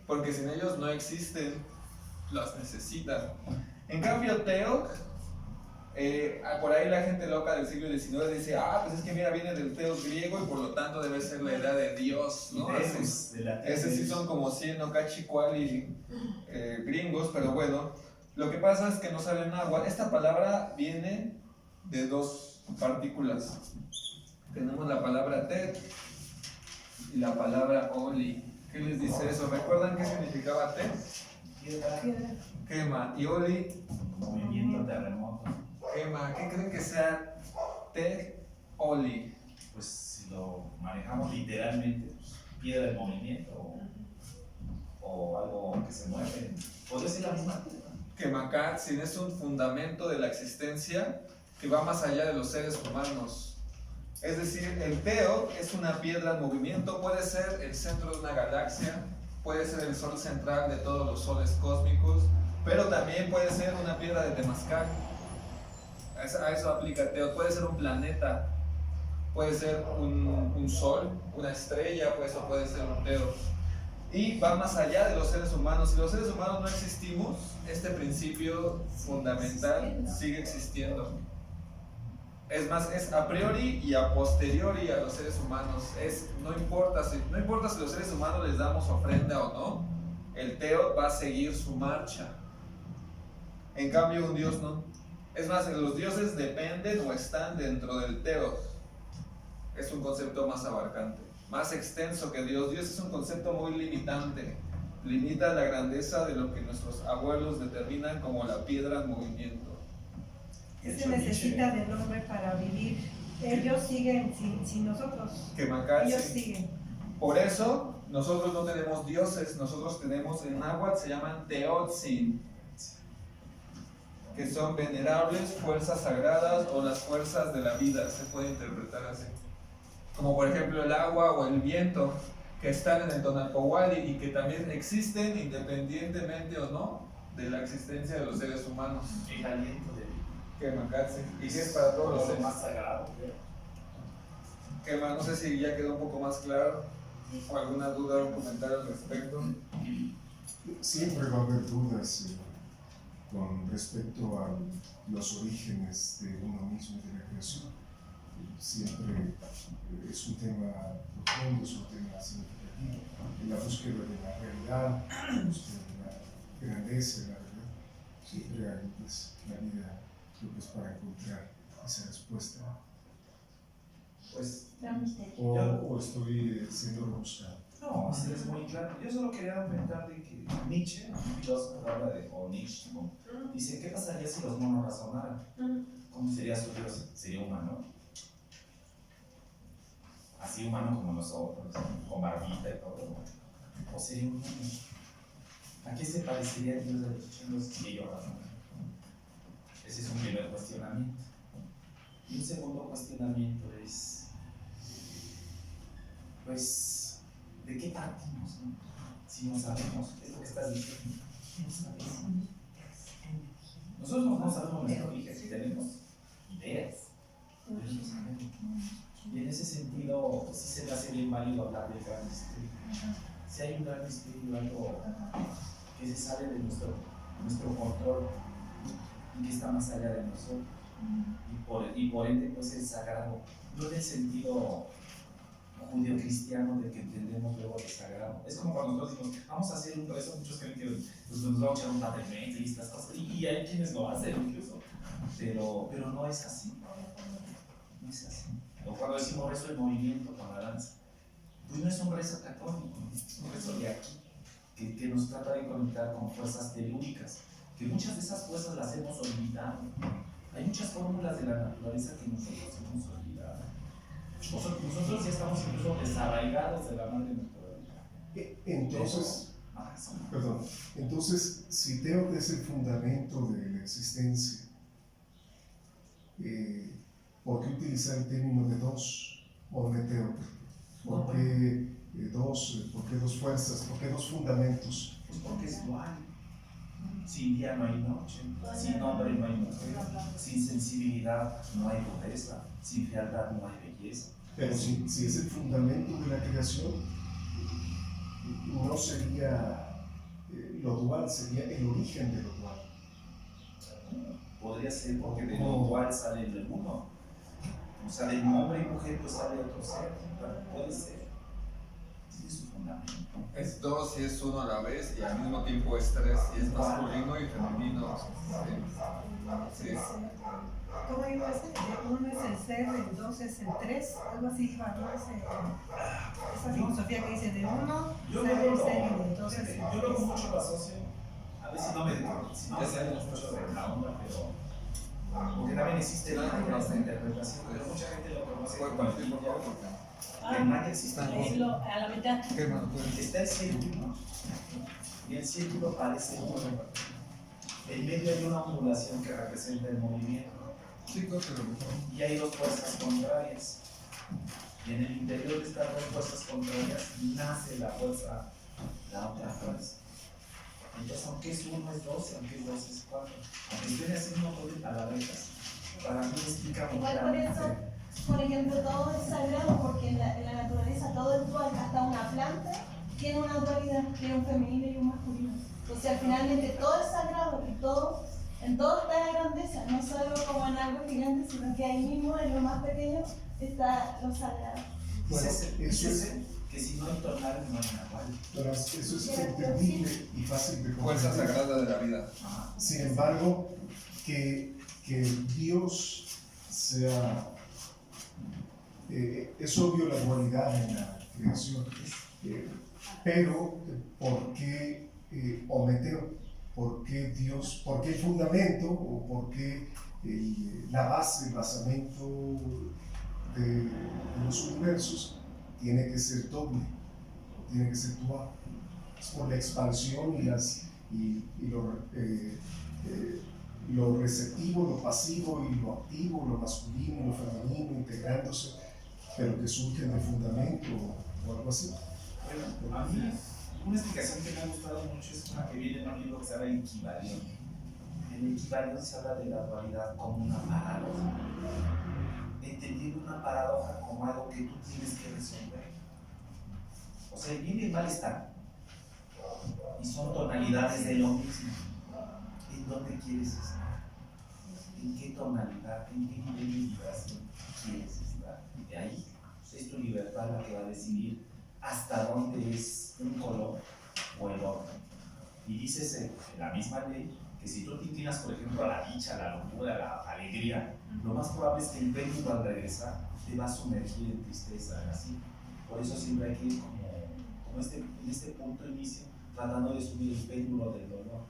Porque sin ellos no existen, las necesitan. En cambio, Teoc, por ahí la gente loca del siglo XIX dice, pues es que mira, viene del Theos griego y por lo tanto debe ser la idea de Dios, ¿no? Ese sí son como 100 o cachicuali gringos, pero bueno, lo que pasa es que no saben náhuatl. Esta palabra viene de dos partículas. Tenemos la palabra Tet y la palabra Oli. ¿Qué les dice eso? ¿Recuerdan qué significaba Tet? Quema. Y Oli, Movimiento, terremoto. quema. ¿Qué creen que sea Tet Oli? Pues si lo manejamos literalmente, pues, piedra de movimiento o algo que se mueve. Podría ser la misma piedra. Quemacatzin es un fundamento de la existencia que va más allá de los seres humanos. Es decir, el Teo es una piedra en movimiento, puede ser el centro de una galaxia, puede ser el sol central de todos los soles cósmicos, pero también puede ser una piedra de temazcal. A eso aplica Teo. Puede ser un planeta, puede ser un sol, una estrella, pues, o puede ser un Teo. Y va más allá de los seres humanos. Si los seres humanos no existimos, este principio fundamental sigue existiendo. Es más, es a priori y a posteriori a los seres humanos. No importa si los seres humanos les damos ofrenda o no, el Teo va a seguir su marcha. En cambio, un Dios no. Es más, los dioses dependen o están dentro del teos. Es un concepto más abarcante, más extenso que Dios. Dios es un concepto muy limitante. Limita la grandeza de lo que nuestros abuelos determinan como la piedra en movimiento. ¿Qué se necesita del hombre para vivir? Ellos siguen sin nosotros. Que Macalzi. Ellos siguen. Por eso, nosotros no tenemos dioses, nosotros tenemos, en náhuatl se llaman teotzin, que son venerables fuerzas sagradas o las fuerzas de la vida, se puede interpretar así. Como por ejemplo el agua o el viento, que están en el Tonalpohualli y que también existen independientemente o no de la existencia de los seres humanos. El aliento de vida. Que Macalzi, y que es para todos los Lo seres. más sagrado. Que más, no sé si ya quedó un poco más claro, o alguna duda o comentario al respecto. Siempre va a haber dudas con respecto a los orígenes de uno mismo y de la creación. Siempre es un tema profundo, es un tema significativo. En la búsqueda de la realidad, en la búsqueda de la grandeza de la verdad, siempre hay pues, la vida creo que es para encontrar esa respuesta. Pues, O estoy siendo rebuscado. no, así es muy claro. Yo solo quería comentar de que Nietzsche, un filósofo, habla de, o Nietzsche, ¿no? Dice, ¿qué pasaría si los monos razonaran? ¿Cómo sería su Dios? ¿Sería humano? Así humano como nosotros, con barbita y todo, ¿no? ¿O sería un mono? ¿A qué se parecería el Dios de los chinos si ellos razonan? Ese es un primer cuestionamiento. Y un segundo cuestionamiento es, pues, ¿de qué partimos? ¿No? Si no sabemos, ¿qué es lo que estás diciendo? No sabemos. Nosotros no sabemos nuestro origen, si tenemos ideas, pero no sabemos. Y en ese sentido, pues, sí se me hace bien válido hablar del gran misterio. Si hay un gran misterio, algo que se sale de nuestro control y que está más allá de nosotros. Y por ende, pues es sagrado. No en el sentido judío-cristiano de que entendemos luego de sagrado. Es como cuando nosotros decimos, vamos a hacer un rezo, muchos creen que pues, nos vamos a echar un Padre Nuestro y estas cosas, y hay quienes lo hacen incluso, pero no es así. No es así. O cuando decimos rezo de movimiento con la danza, pues no es un rezo católico, es un rezo de aquí, que nos trata de conectar con fuerzas telúricas, que muchas de esas fuerzas las hemos olvidado. Hay muchas fórmulas de la naturaleza que nosotros hemos olvidado. Nosotros ya estamos incluso desarraigados de la madre naturaleza. Entonces, si Teo es el fundamento de la existencia, ¿por qué utilizar el término de dos o meteo? ¿Por qué dos fuerzas? ¿Por qué dos fundamentos? Pues porque es dual. Sin día no hay noche, sin hombre no hay mujer, sin sensibilidad no hay pureza, sin fealdad no hay belleza. Pero si es el fundamento de la creación, no sería lo dual, sería el origen de lo dual. Podría ser porque de lo dual sale el uno. O sea, de hombre y mujer pues sale otro ser. Puede ser. Tiene su fundamento. Es dos y es uno a la vez, y al mismo tiempo es tres, y es masculino y femenino. Sí. ¿Cómo iba ese? Uno es el ser, el dos es el tres, algo así iba, ¿no? Esa filosofía que dice de uno, ser el ser y de dos es el Yo luego mucho lo asocio. A veces no me sabemos mucho de la onda, pero porque también existe esta interpretación, pero mucha gente lo conoce como el fin. En Maya existe Léelo a la mitad. está el círculo, y el círculo parece uno. En medio hay una ondulación que representa el movimiento. Y hay dos fuerzas contrarias. Y en el interior de estas dos fuerzas contrarias nace la otra fuerza. Entonces, aunque es uno es 12, aunque es 2 es 4. Aunque estoy haciendo un montón de palabretas, para mí explica muy Igual por eso, por ejemplo, todo es sagrado porque en la naturaleza todo es dual, hasta una planta tiene una dualidad, tiene un femenino y un masculino. Entonces, finalmente todo es sagrado y en todo está la grandeza, no solo como en algo gigante, sino que ahí mismo, en lo más pequeño, está lo sagrado. Bueno, Dice que si no hay tornado, no hay nahual. Pero eso es entendible y fácil de Fuerza comprender. sagrada de la vida. Sin embargo, que que Dios sea, es obvio la dualidad en la creación, pero ¿por qué Ometeo? ¿Por qué Dios, por qué el fundamento o por qué la base, el basamento de los universos tiene que ser doble, tiene que ser dual? Es por la expansión lo receptivo, lo pasivo y lo activo, lo masculino y lo femenino integrándose, pero que surge del fundamento o algo así. Bueno, a mí una explicación que me ha gustado mucho es una que viene en un libro que se llama Equivalión. En Equivalión se habla de la dualidad como una paradoja, entendiendo una paradoja como algo que tú tienes que resolver. O sea, el bien y el mal están, y son tonalidades de lo mismo. ¿En dónde quieres estar? ¿En qué tonalidad? ¿En qué nivel de vibración quieres estar? De ahí es tu libertad la que va a decidir hasta dónde es un color o el otro. Y dices en la misma ley que si tú te inclinas, por ejemplo, a la dicha, a la locura, a la alegría, lo más probable es que el péndulo al regresar te va a sumergir en tristeza, así. Por eso siempre hay que ir en este punto de inicio, tratando de subir el péndulo del dolor.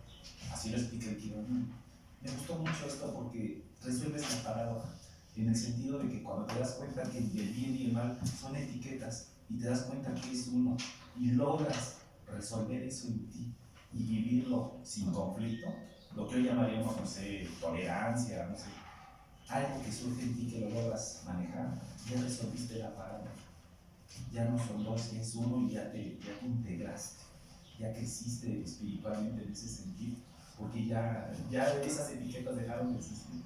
Así lo explica el Quirón. Me gustó mucho esto porque resuelves la paradoja, en el sentido de que cuando te das cuenta que el bien y el mal son etiquetas, y te das cuenta que es uno, y logras resolver eso en ti y vivirlo sin conflicto, lo que hoy llamaríamos, no sé, tolerancia, no sé, algo que surge en ti que lo logras manejar, ya resolviste la paradoja. Ya no son dos, es uno y ya te integraste, ya creciste espiritualmente en ese sentido, porque ya esas etiquetas dejaron de existir.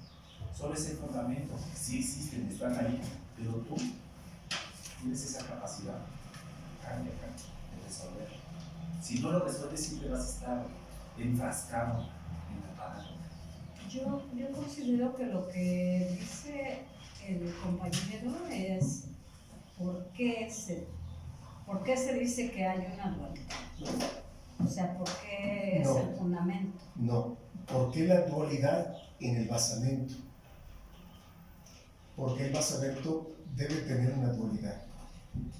Solo es el fundamento, sí existen, están ahí, pero tú tienes esa capacidad de resolver. Si no lo resuelves, siempre vas a estar enfrascado en la paradoja. Yo considero que lo que dice el compañero es ¿por qué se dice que hay una dualidad? O sea, ¿por qué es el fundamento? No, ¿por qué la dualidad en el basamento? Porque el basamento debe tener una dualidad.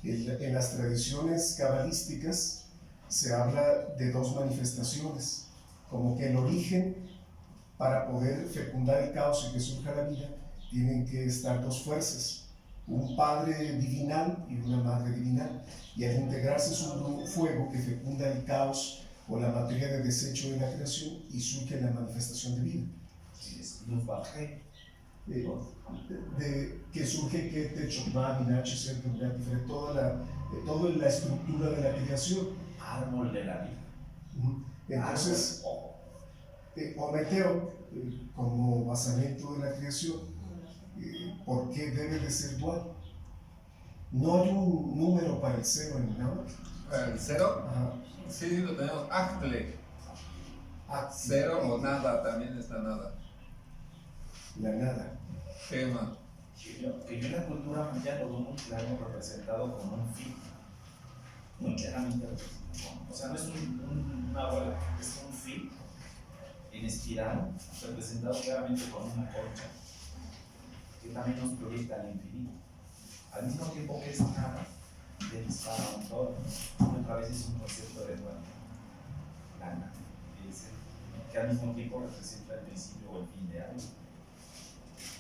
En las tradiciones cabalísticas se habla de dos manifestaciones, como que el origen, para poder fecundar el caos y que surja la vida, tienen que estar dos fuerzas, un padre divinal y una madre divinal, y al integrarse es un fuego que fecunda el caos o la materia de desecho de la creación y surge la manifestación de vida. Que surge que Techokma, Minachi, toda la estructura de la creación. Árbol de la vida. Entonces, Ometeo, como basamento de la creación, ¿por qué debe de ser dual? No hay un número para el cero en nada. ¿Para el cero? Ajá. Sí, lo tenemos. Actle. Acti. Cero o nada, también está nada. La nada. Gema. Que yo en la cultura maya lo veo muy claro representado como un fin. Muy claramente representado. O sea, no es una bola, es un fin en espiral, representado claramente con una concha, que también nos proyecta al infinito. Al mismo tiempo que es nada, de dispara un todo, y otra vez es un concepto de dualidad. La nada, que al mismo tiempo representa el principio o el fin de algo.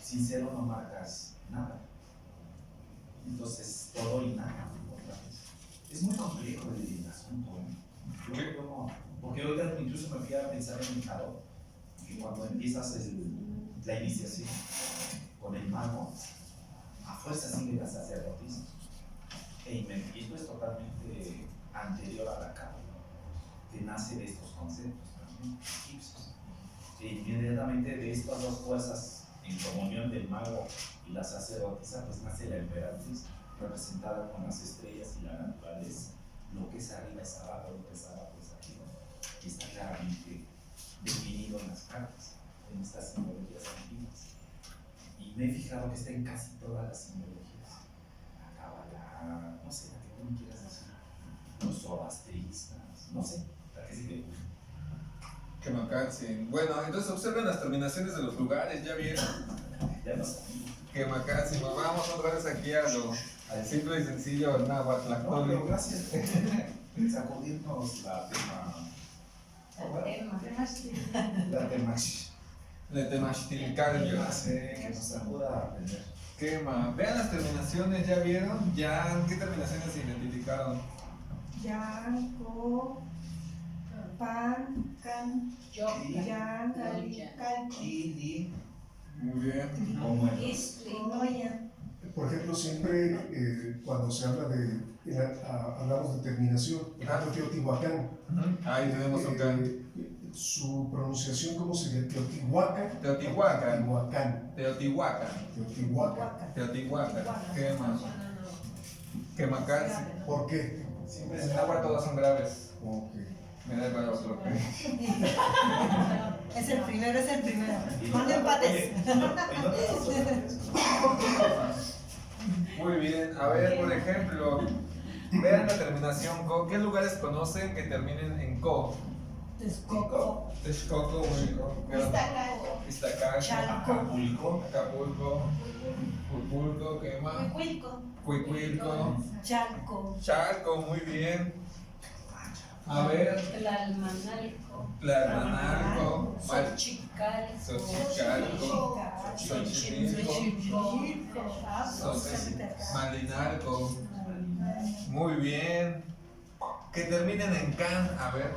Sin cero no marcas nada. Entonces, todo y nada. Es muy complejo el asunto. Porque ahorita incluso me fui a pensar en mi tarot, que cuando empiezas la iniciación con el mago, a fuerza sigue la sacerdotisa. Y esto es totalmente anterior a la cábala, que nace de estos conceptos también egipcios. E inmediatamente de estas dos fuerzas en comunión del mago y la sacerdotisa, pues nace la emperatriz, representada con las estrellas y la naturaleza. Lo que es arriba es abajo, lo que es abajo es arriba. Y está claramente definido en las cartas, en estas simbologías antiguas. Y me he fijado que está en casi todas las simbologías. La cábala, no sé, la que tú me quieras decir. Los zoroastristas, no sé, la que se ve. Quemacatsin. Bueno, entonces observen las terminaciones de los lugares, ¿ya vieron? Ya no sé. Quemacatsin. Nos vamos otra vez aquí al simple y sencillo náhuatl. No, pero gracias por sacudirnos la tema. La tema. De Temachtilcalyo. Yo sé que nos ayuda a aprender. Quema. Vean las terminaciones, ¿ya vieron? Ya, ¿qué terminaciones se identificaron? Yan, ko, pan, can, Yo, yan, cal, Y Muy bien. como el noya. Por ejemplo, siempre cuando se habla hablamos de terminación, por ejemplo, Teotihuacán. Ahí tenemos un can. Su pronunciación, ¿cómo sería? Teotihuacán. Teotihuacán. Teotihuacán. Teotihuacán. Teotihuacán. Teotihuacán. Quema. Quemacatsin. ¿Por qué? siempre En agua todas son graves. Ok. Me da igual otro que. Es el primero, es el primero. Y Cuando empates. Muy bien. A ver, por ejemplo, vean la terminación co. ¿Qué lugares conocen que terminen en co? Texcoco, Texcoco, Iztacal, Acapulco, Acapulco, Pulpulco, Quema, Cuicuilco, Chalco, Chalco, muy bien. A ver, Tlalmanalco, Tlalmanalco, Xochicalco, Xochicalco, Xochimilco, Malinalco. Muy bien. Que terminen en can, a ver.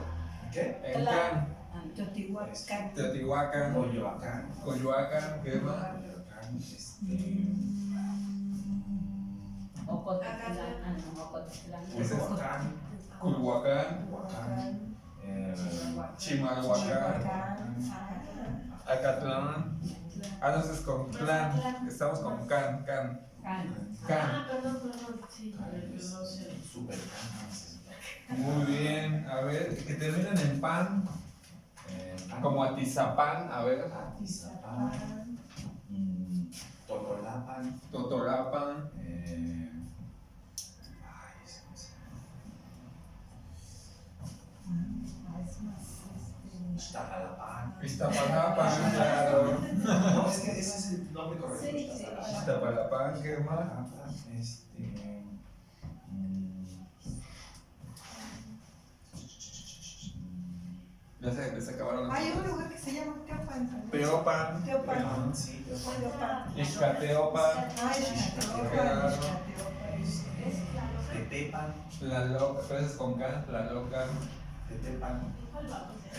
¿qué? En can, Teotihuacán, Teotihuacán, Coyoacán, Coyoacán, Quema, Coyoacán, Ocotitlán, no, Ocotitlán. Culhuacán, Culhuacán, Culhuacán, Chimalhuacán, Acatlán. Ah, no, es con plan. Estamos con can. Can. Supercan, Muy bien. A ver, que terminen en pan, como Atizapán, a ver, Atizapán, Totolapan, Totorapan, Iztapalapán. Iztapalapán, claro. No, es que ese es el nombre correcto. Sí, sí. Iztapalapán, ¿qué más? Ya se acabaron las hay un lugar que se llama Teopan. Peopan, Teopan. Sí, Teopan. Ixcateopan, Ay, Claro. Tetepan, Tlaloc, pero ese es con can, Tlalocan, Tetepan,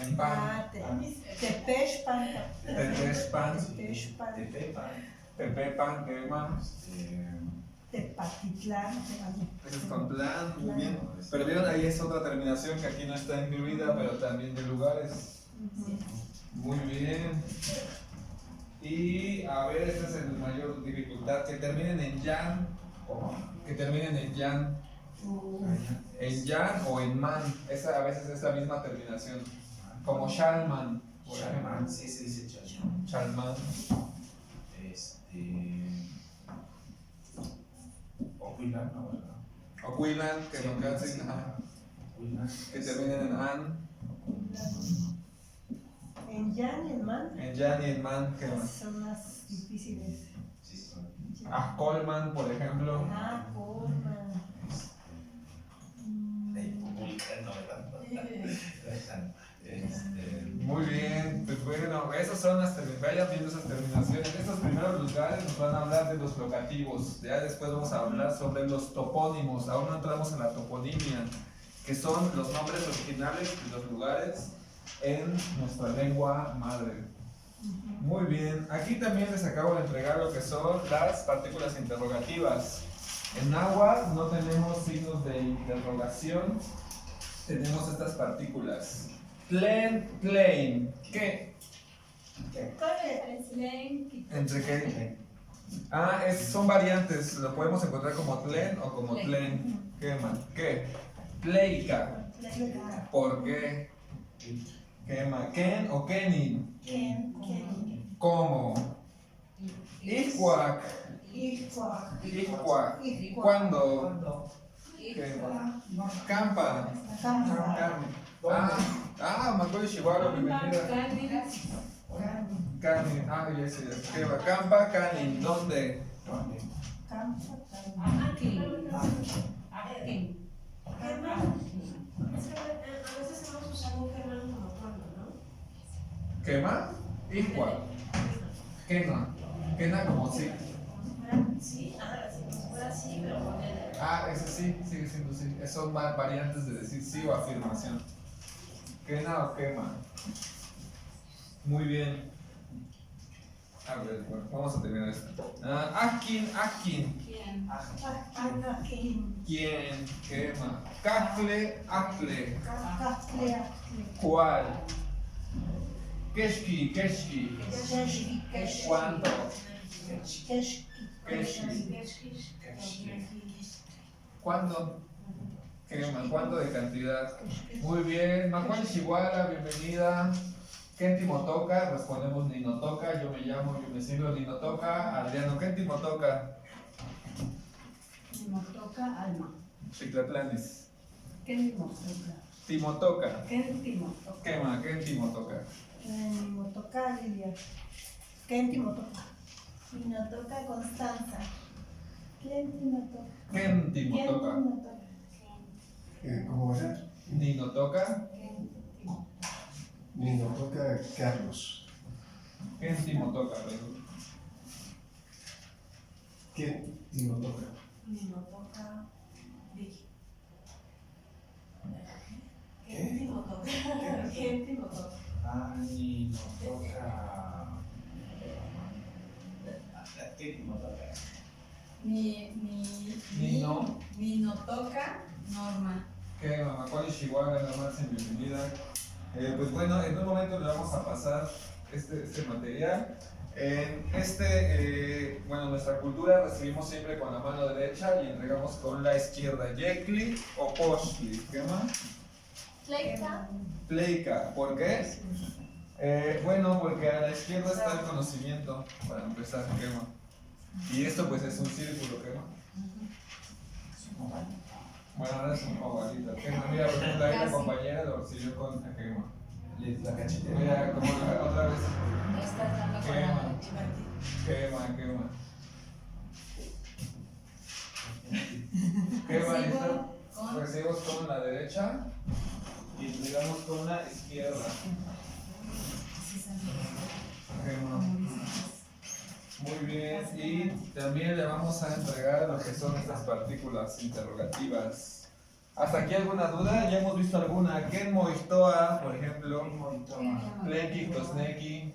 en pan, Tepexpan. Tetexpan, Tepexpan. Tetepan, Tepepan, ¿qué más? Tepatitlán. Ese es con plan, muy bien. Pero vieron, ahí es otra terminación que aquí no está incluida, pero también de lugares. Muy bien. Y a ver, esta es el mayor dificultad, que terminen en yan, ¿cómo? que terminen en yan. En yan o en man, esa a veces es la misma terminación. Como Shalman, por ejemplo. Chalman, sí se dice Chalman. Shalman. Oquilan, no, ¿verdad? O Quilan, que Sí, no cansen, sí. ajá, Oquilan. que terminen en an. En Yan y en Man En yan y en man, que más. son más difíciles. Sí, son. Colman, por ejemplo. Ah, Colman. Publican, no, ¿verdad? Muy bien, pues bueno, esas son las vayan viendo esas terminaciones. Estos primeros lugares nos van a hablar de los locativos. Ya después vamos a hablar sobre los topónimos. Aún no entramos en la toponimia, que son los nombres originales de los lugares en nuestra lengua madre. Muy bien, aquí también les acabo de entregar lo que son las partículas interrogativas. En náhuatl no tenemos signos de interrogación, tenemos estas partículas. Tlen, tlen, ¿qué? ¿Entre qué? Ah, son variantes, lo podemos encontrar como tlen o como tlen. ¿Qué más? ¿Qué? Pleica. ¿Por qué? ¿Qué más? ¿Ken o kenin? ¿Cómo? Ihuac. Ihuac. ¿Cuándo? ¿Qué más? Campa. Macaulay Chihuahua, bienvenida. Canin, yes. Quema, Campa, Canin, ¿dónde? Campa, Aquí. Aquí. Quema. Es que a veces hemos usado un quema como cuando, ¿no? ¿Quema? Igual. Quema. Quena como sí. Sí, como si fuera así, pero con el. Ese sí, sigue siendo sí. Son variantes de decir sí o afirmación. Quena o quema. Muy bien. A ver, bueno, vamos a terminar esto. Akin. ¿Quién? ¿Quién? Quema. Kakle. Castle. ¿Cuál? Keshki. ¿Cuánto? Keshki. ¿Cuándo? Quema. ¿Cuánto de cantidad? Muy bien. Macual Chihuahua, bienvenida. Kenti Motoka, respondemos Ninotoka, yo me sigo Ninotoka. Adriano, Kenti Motoka. Motoka, Alma. Chiclatlanis. ¿Qué Motoka? Timotoka. ¿Qué Timotoka? Quema, Kenti Motoka. Motoca, Lilia. Kenti Motoca. Y no toca Constanza. Kenti Motoca. Kenti Motoka. ¿Cómo era? Ninotoka. Ni nos toca Carlos. Kenti Motoka, perdón. ¿Quién? Ni nos toca. Ni no toca Vicky. ¿Qué? Gente no toca. Gente no toca. Ni no toca. ¿Qué no toca? Mi no toca, Norma. Quema, Macaulay Chihuahua, nada más bienvenida. Pues bueno, en un momento le vamos a pasar este material. En bueno, nuestra cultura recibimos siempre con la mano derecha y entregamos con la izquierda. Yekli o Poshli. ¿Qué más? Pleika. Pleika. ¿Por qué? Bueno, porque a la izquierda está el conocimiento, para empezar, quema. Y esto pues es un círculo, quema. Bueno, ahora es un ovalito. Quema, mira, por ejemplo, ahí la compañera lo recibió con la quema. La cachetera. Mira, como otra vez. Estás dando con Quema. la leche. Quema. Quema, listo. Recibimos con la derecha y entregamos con la izquierda. Quema. Muy bien, y también le vamos a entregar lo que son estas partículas interrogativas. ¿Hasta aquí alguna duda? Ya hemos visto alguna. Ken Moistoa, por ejemplo. Plenki, Kosneki.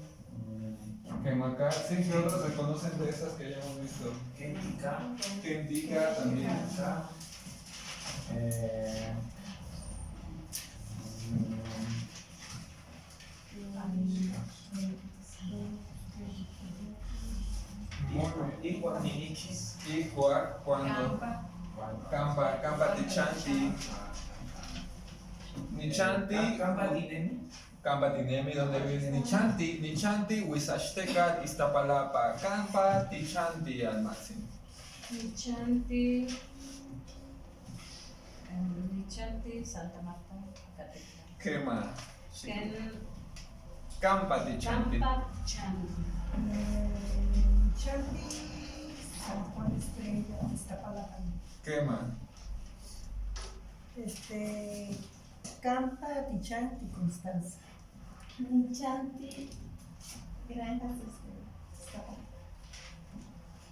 Kemaka. Sí, ¿qué otros se conocen de esas que ya hemos visto? Kentika. Kentika también. Igual Ninikis. Igual cuando. Campa Tichanti. Nichanti. Campa Dinemi. Campa Tinemi, donde viene Nichanti, Huizashteca, Iztapalapa, Campa Tichanti al máximo. Nichanti, Santa Marta, Catedral. Quema. Ken Campa Tichanti. Campa Chanti. Chanti, San Juan Estrella, Iztapalapa. Quema. Campa, Tichanti, Constanza. Nichanti. Granjas Iztapalapa.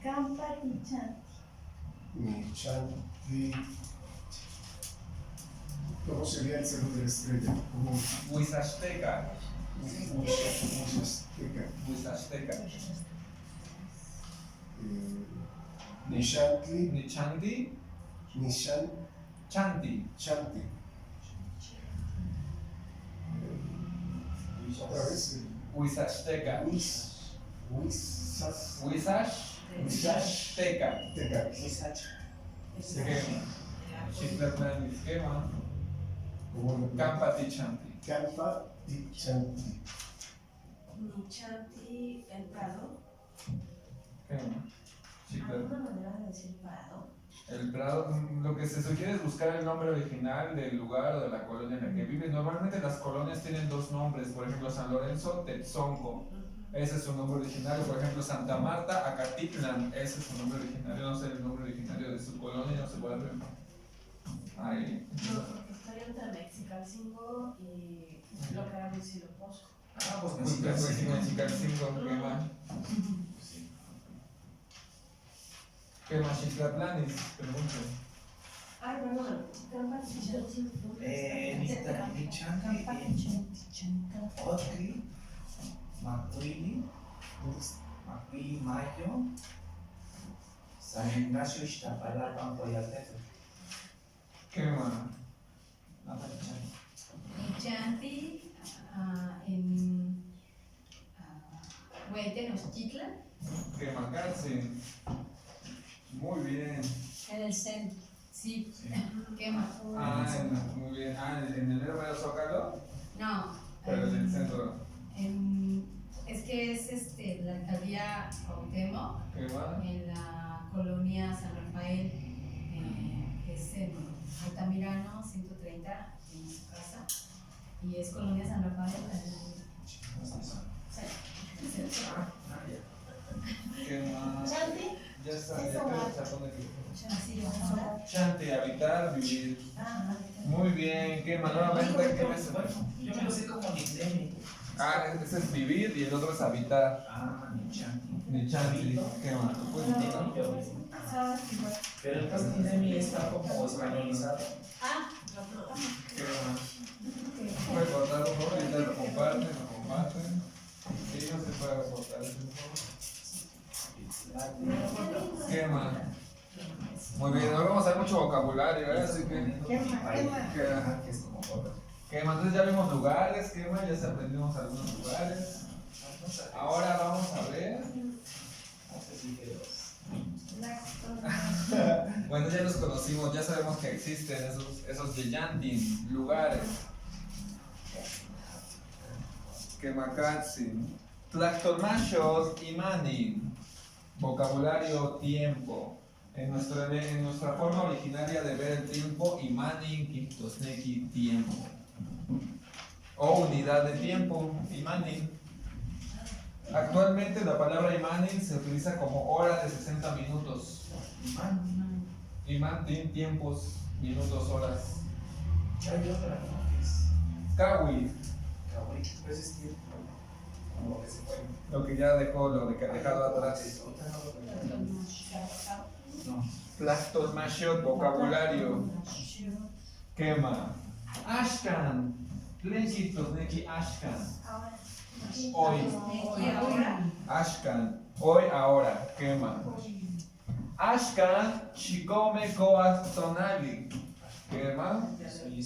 Campa Tichanti. Nichanti. ¿Cómo sería el cerro de la estrella? ¿Cómo? Huizashteca. Huizashteca. Huizashteca. Nishantli. Nichanti. Chanti. Chanti. Otra vez. Huizashteca. Huizashteca. Quema. Chitlatlanis. Quema. Campa Tichanti. Campa Tichanti. Nichanti, el Prado. Quema. Chicla. ¿Alguna manera de decir Prado? El Prado, lo que se sugiere es buscar el nombre original del lugar o de la colonia en la que vives. Normalmente las colonias tienen dos nombres, por ejemplo San Lorenzo, Tetzonco, ese es su nombre originario, por ejemplo Santa Marta, Acatitlan, ese es su nombre originario, no sé el nombre originario de su colonia, no se puede ver. Ahí. No, porque estoy entre Mexicalcingo y lo que era Huitzilopochtli. Ah, pues Pues que fue sin Mexicalcingo, ¿qué más? Sí. ¿Qué más? Chiclatlanis, pregunto. Ay, perdón, Campa-Chichanchi. Otri, Macuili, Macuili Mayo, San Ignacio, Ixtapalapa, Coyaltepec. ¿Qué más? En Chanti, en Huehuetenochtitlan, ¿Qué más? Cárcel. Muy bien. En el centro. sí, ¿qué más? Muy bien. ¿En el mero Zócalo? No, Pero en el centro. es que es la alcaldía Cuauhtémoc, ¿Qué más? en la colonia San Rafael, que es en Altamirano 130, en su casa, y es colonia San Rafael. ¿Qué más? Chanti, Ya está, ya Eso creo va. que se pone aquí. Así de ahora. Chante, habitar, vivir. Muy bien, ¿qué más? Nuevamente, ¿qué más? Yo me lo sé como Nitlemi. Ese es vivir y el otro es habitar. Ni Chanti. Ni chanti, ¿qué más? Pues, Pero el Castinemi está como españolizado. ¿qué más? Puede cortar un poco, ahorita lo comparten. Sí, no se puede reportar. ¿Qué más? Muy bien, hoy vamos a ver mucho vocabulario, ¿eh? Así que. ¿Qué más? ¿Qué más? Que es como pobre. ¿Qué más? Entonces ya vimos lugares, ¿qué más? Ya se aprendimos algunos lugares. Ahora vamos a ver. Bueno, ya los conocimos, ya sabemos que existen esos Yeyantin, lugares. Quemacatzin, Tlactolmachos y Manin. Vocabulario tiempo. En nuestra forma originaria de ver el tiempo, Imanin, Quintosneki, tiempo. O unidad de tiempo, Imanin. Actualmente la palabra Imanin se utiliza como hora de 60 minutos. Imanin, tiempos, minutos, horas. Hay otra, ¿no? Que es Kawi, Kawi, pues es tiempo. Como que se fue. lo que ya dejó, lo que ha dejado atrás. No. Tlactolmachot, vocabulario. Quema. Ashkan. Tlenki Tosneki Ashkan. Hoy. Ashkan. Hoy, ahora. Quema. Ashkan. Chikome Koas Tonali. Quema.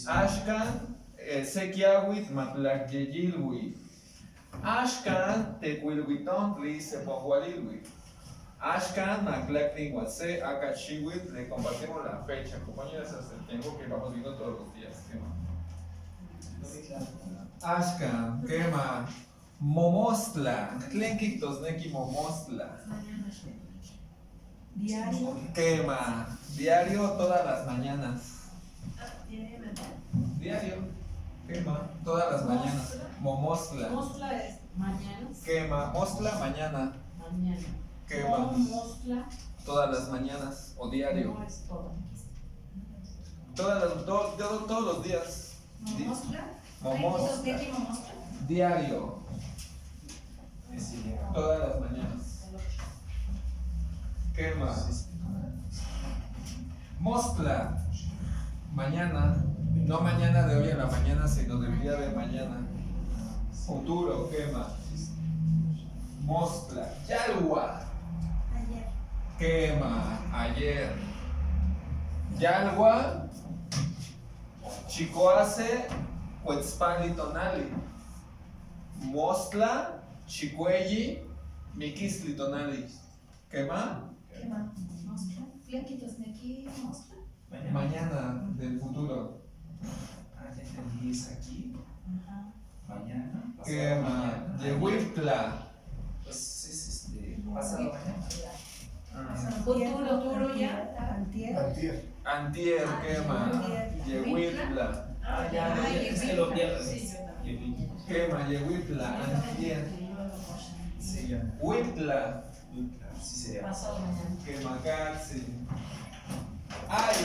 Ashkan. Sekiawit Matlak Yeyilwi. Ashkan. Tequilwitontli Sepohualilwi. Ashkan, Maclactin, Wase, Akashiwit, le compartimos la fecha, compañeras, hasta el tiempo que vamos viendo todos los días. Ashkan, quema, Momostla, Tlenkik Tosneki Momostla, Diario. quema, diario todas las mañanas. Diario, quema, todas las mañanas. Momostla, Mostla es mañana. quema, mostla, mañana, Mañana. quema, Mostla todas las mañanas o diario. no es todo. Todos los días. ¿Momostla? Momostla. ¿Qué momostla? Diario. Ese ya. Todas las mañanas. ¿Qué más? Mostla. Mañana. No mañana de hoy en la mañana, sino del día de mañana. Futuro. ¿Qué más? Mostla. Yalwa. Quema. Ayer. Yalwa. Chicoace. Huetzpali Tonali. Mostla. Chicuelli. Miquisli Tonali. ¿Quema? ¿Mostla? ¿Tlenkitosneki mostla? Mañana del futuro. Ah, ya entendí, es aquí. Ajá. Mañana. pasado Quema. mañana. Yehuitla. Pues es pasado mañana. Futuro ya. Antier. Antier. Antier, quema. Yehuitla. Ah, ya, es que lo pierdes. Quema, Yehuitla, antier. Sí, ya. Huitla. Sí, sería. Pasado mañana. Quema, Gatsi. Ay.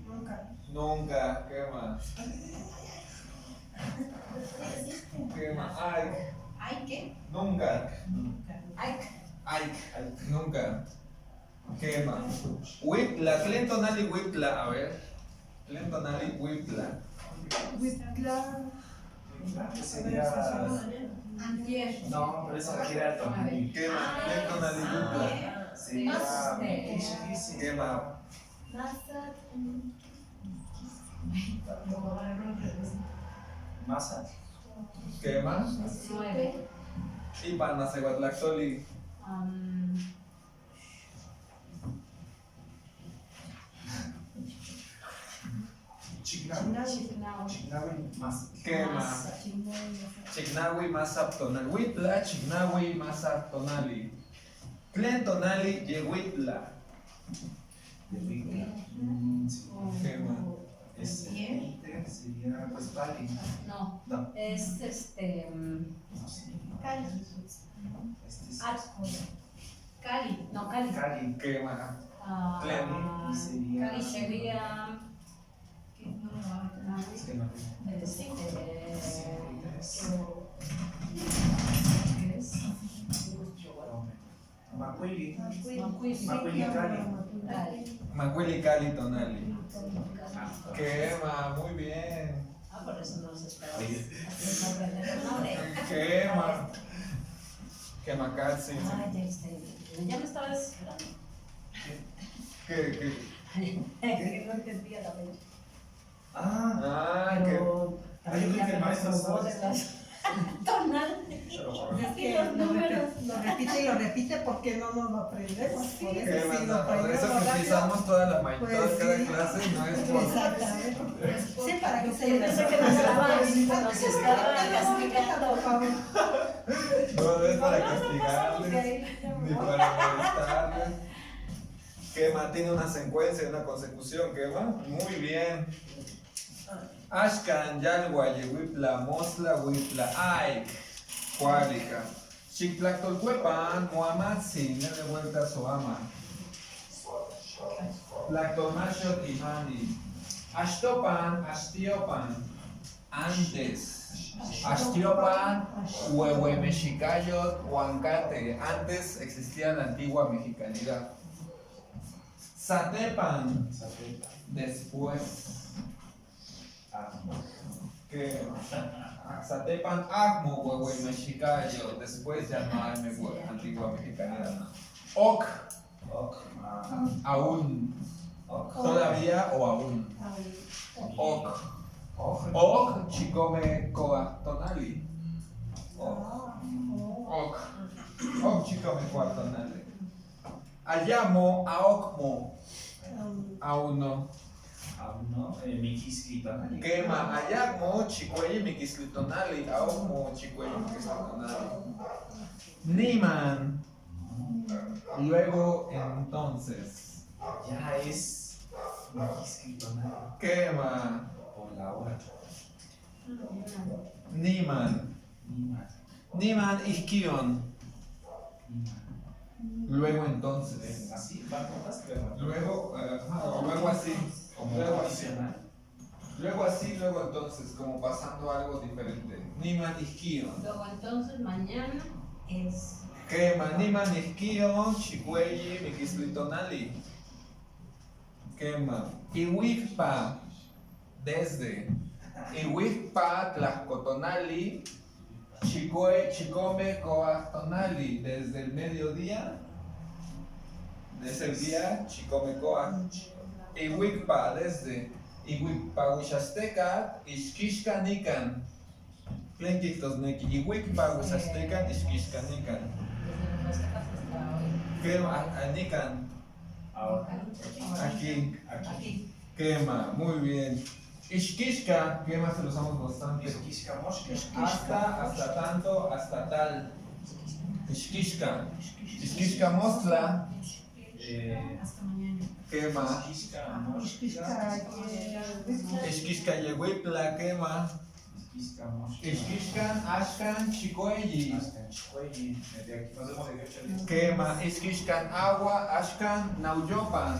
Nunca. Nunca, quema. Quema, ay. ¿Ay qué? Nunca. Ay, Ay, nunca. Quema. Huitla, Clentonali, Huitla. A ver. Clentonali, Huitla. Huitla. Que sería. antier. No, pero esa requiere alto. Quema, Clentonali, Huitla. Sería. Quema. Masa. Quema. 9. Ipan, Nasehuatlactoli. Chignawi más. Quema. Chignawi, Masaptonal. Huitla, Chignawi, Masaptonali. Clentonali, Yehuitla. Quema. Sería pues Pali. No. No. Es No sé. Cali. Este es Cali. No, Cali. Cali. Quema. Ah, Cali sería. Cali sería. Es que no. Este, ¿qué es? Macuili. Macuili. Macuili Cali. Cali. Macuili, Cali, Tonali. Quema, muy bien. Ah, por eso no los esperaba. Oye. Así no aprender el nombre. Quema. Quema, Katsi. Ya me estaba desesperando. ¿Qué? Que no entendía la fecha. Ah, Ah, que. Pero yo creo que el maestro sabe. Tonal. Es que lo repite y lo repite porque no nos lo aprendemos. Por eso Quema, sí lo no, por eso aprendemos que rápido. utilizamos toda la mañana, Pues cada sí. clase, no es por. Exactamente. Sí, para que se Yo pensé que nos estaba castigando. por favor. No es para castigarles, ni para molestarles. Quema, tiene una secuencia, una consecución, quema. Muy bien. Ashkan, Yalwa, Yehuipla, Mosla, Huipla, Ay, Cuálica. Chiclactolcuepan, Muamatzi, de vuelta a su ama. Lactomachot y Mani. Ashtopan, Astiopan. Antes. Astiopan, Huehuemexicayot, Huancate. Antes existía la antigua mexicanidad. Zatepan, después. Que Zatepan, Agmo, Huehuemexicayo. Después ya no hay antigua mexicanidad. Ok, aún. Todavía o aún. Ok. Ok, chicome coactonali. Ok. Ok, chicome coactonali. Ayamo, aokmo. Aún no. aún no. Miquisquitonali. Quema, ayagmo, chicueye, miquislitonali. Aokmo, chicueye, miquislitonali. Niman. Luego, entonces. Ya es Miquisquitonali. Quema. Por la hora. Niman. Niman isquion. Luego entonces. Así, va todas, pero. Luego, o luego así. Como Luego así. adicional. Luego así, luego entonces, como pasando a algo diferente. Niman isquion. Luego entonces mañana es. Quema, Niman isquion, chicueyi, miquislitonali. Quema. Iwikpa, desde. Iwikpa, tlaxcotonali. Chicome coactonali, desde el mediodía, desde el día, chicome coac. Iwikpa, desde Iwikpa Huixasteca, Ixquixcanican. Tlenquictosnequi, Iwikpa Huixasteca, Ixquixcanican. Desde los casas hasta hoy. Quema, anican, Ahora. aquí, Aquí. quema, muy bien. Ixquixca, quema se lo usamos bastante. Miquiscamoshka. Hasta tanto, hasta tal. Ishkishka. Ishkishka mostla. Hasta mañana. Quema. Ishkishka yehuipla. Quema. Ishkishkan ashkan chikoyi. Nos vemos de 8 días. Quema. Ishkishkan agua ashkan nauyopan.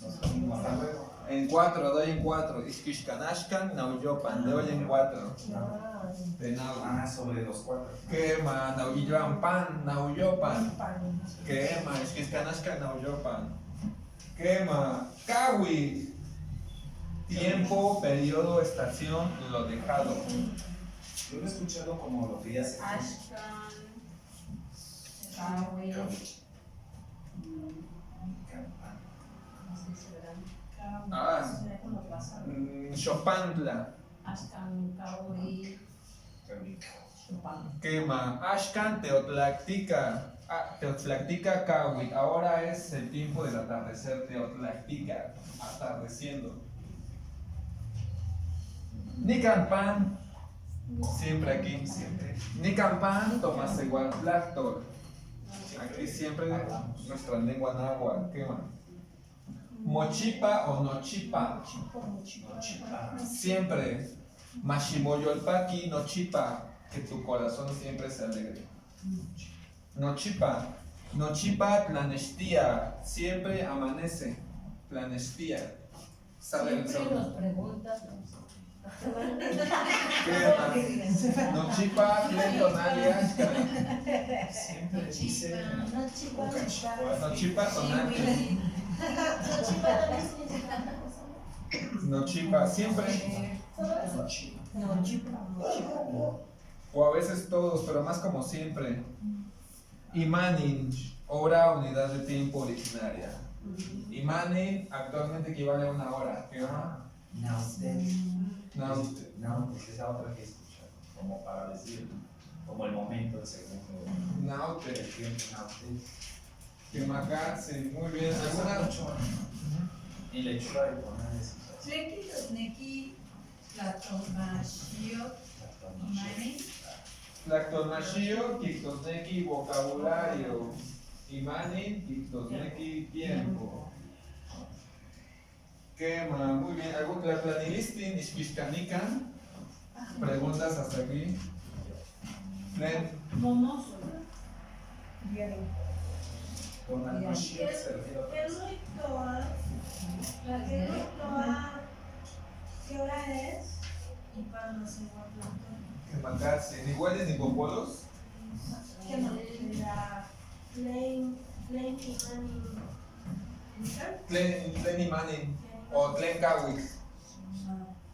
Hasta luego. En 4, doy en 4. Ishkishkan ashkan nauyopan. Doy en 4. De nau. Sobre los 4. Quema. Nauyopan pan. Nauyopan. Quema. Ishkishkan ashkan nauyopan. Quema. Kawi. Tiempo, periodo, estación, lo dejado. Yo lo he escuchado como lo que ya se Ashkan, Kawi, Chopantla. Ashkan, Kawi, Quema. Ashkan, Teotlactica. Teotlactica, Kawi. Ahora es el tiempo del atardecer. Teotlactica. Atardeciendo. Nicanpan. Siempre aquí, siempre. Nicanpan, Tomás igual. Lactor. Aquí siempre nuestra lengua náhuatl. Quema. Mochipa o nochipa. Siempre. Mashimoyolpaki, nochipa. Que tu corazón siempre se alegre. Nochipa. Nochipa, tlanestía. Siempre amanece. Tlanestía. ¿Saben? siempre nos preguntas. Nochipa, Clentonalia. siempre dice. Nochipa, Tonalia. Nochipa, siempre. O a veces todos, pero más como siempre. Imanin, hora, unidad de tiempo originaria. Imanin actualmente equivale a una hora. ¿Qué hora? No, pues esa otra que he escuchado. Como para decir, como el momento, el segundo. Naute. El tiempo, naute. Que maca, sí, muy bien. ¿Alguna? Y lechuga de tonales. Tleki, Totneki, Tlatomashio, Imani. Lactonashio, Kictosneki, vocabulario. Imanin, Kictosneki, tiempo. Quema, muy bien. ¿Algún planilistin, Ishkishkanikan? Preguntas hasta aquí. Len, Momoso. Con la noche se refiere a ¿Qué hora es? Y cuando se guarda. que macarse. ¿Ni iguales ni popolos? ¿Qué más? La Plain Imani. Tlen Imanin. O Tlen Kawik.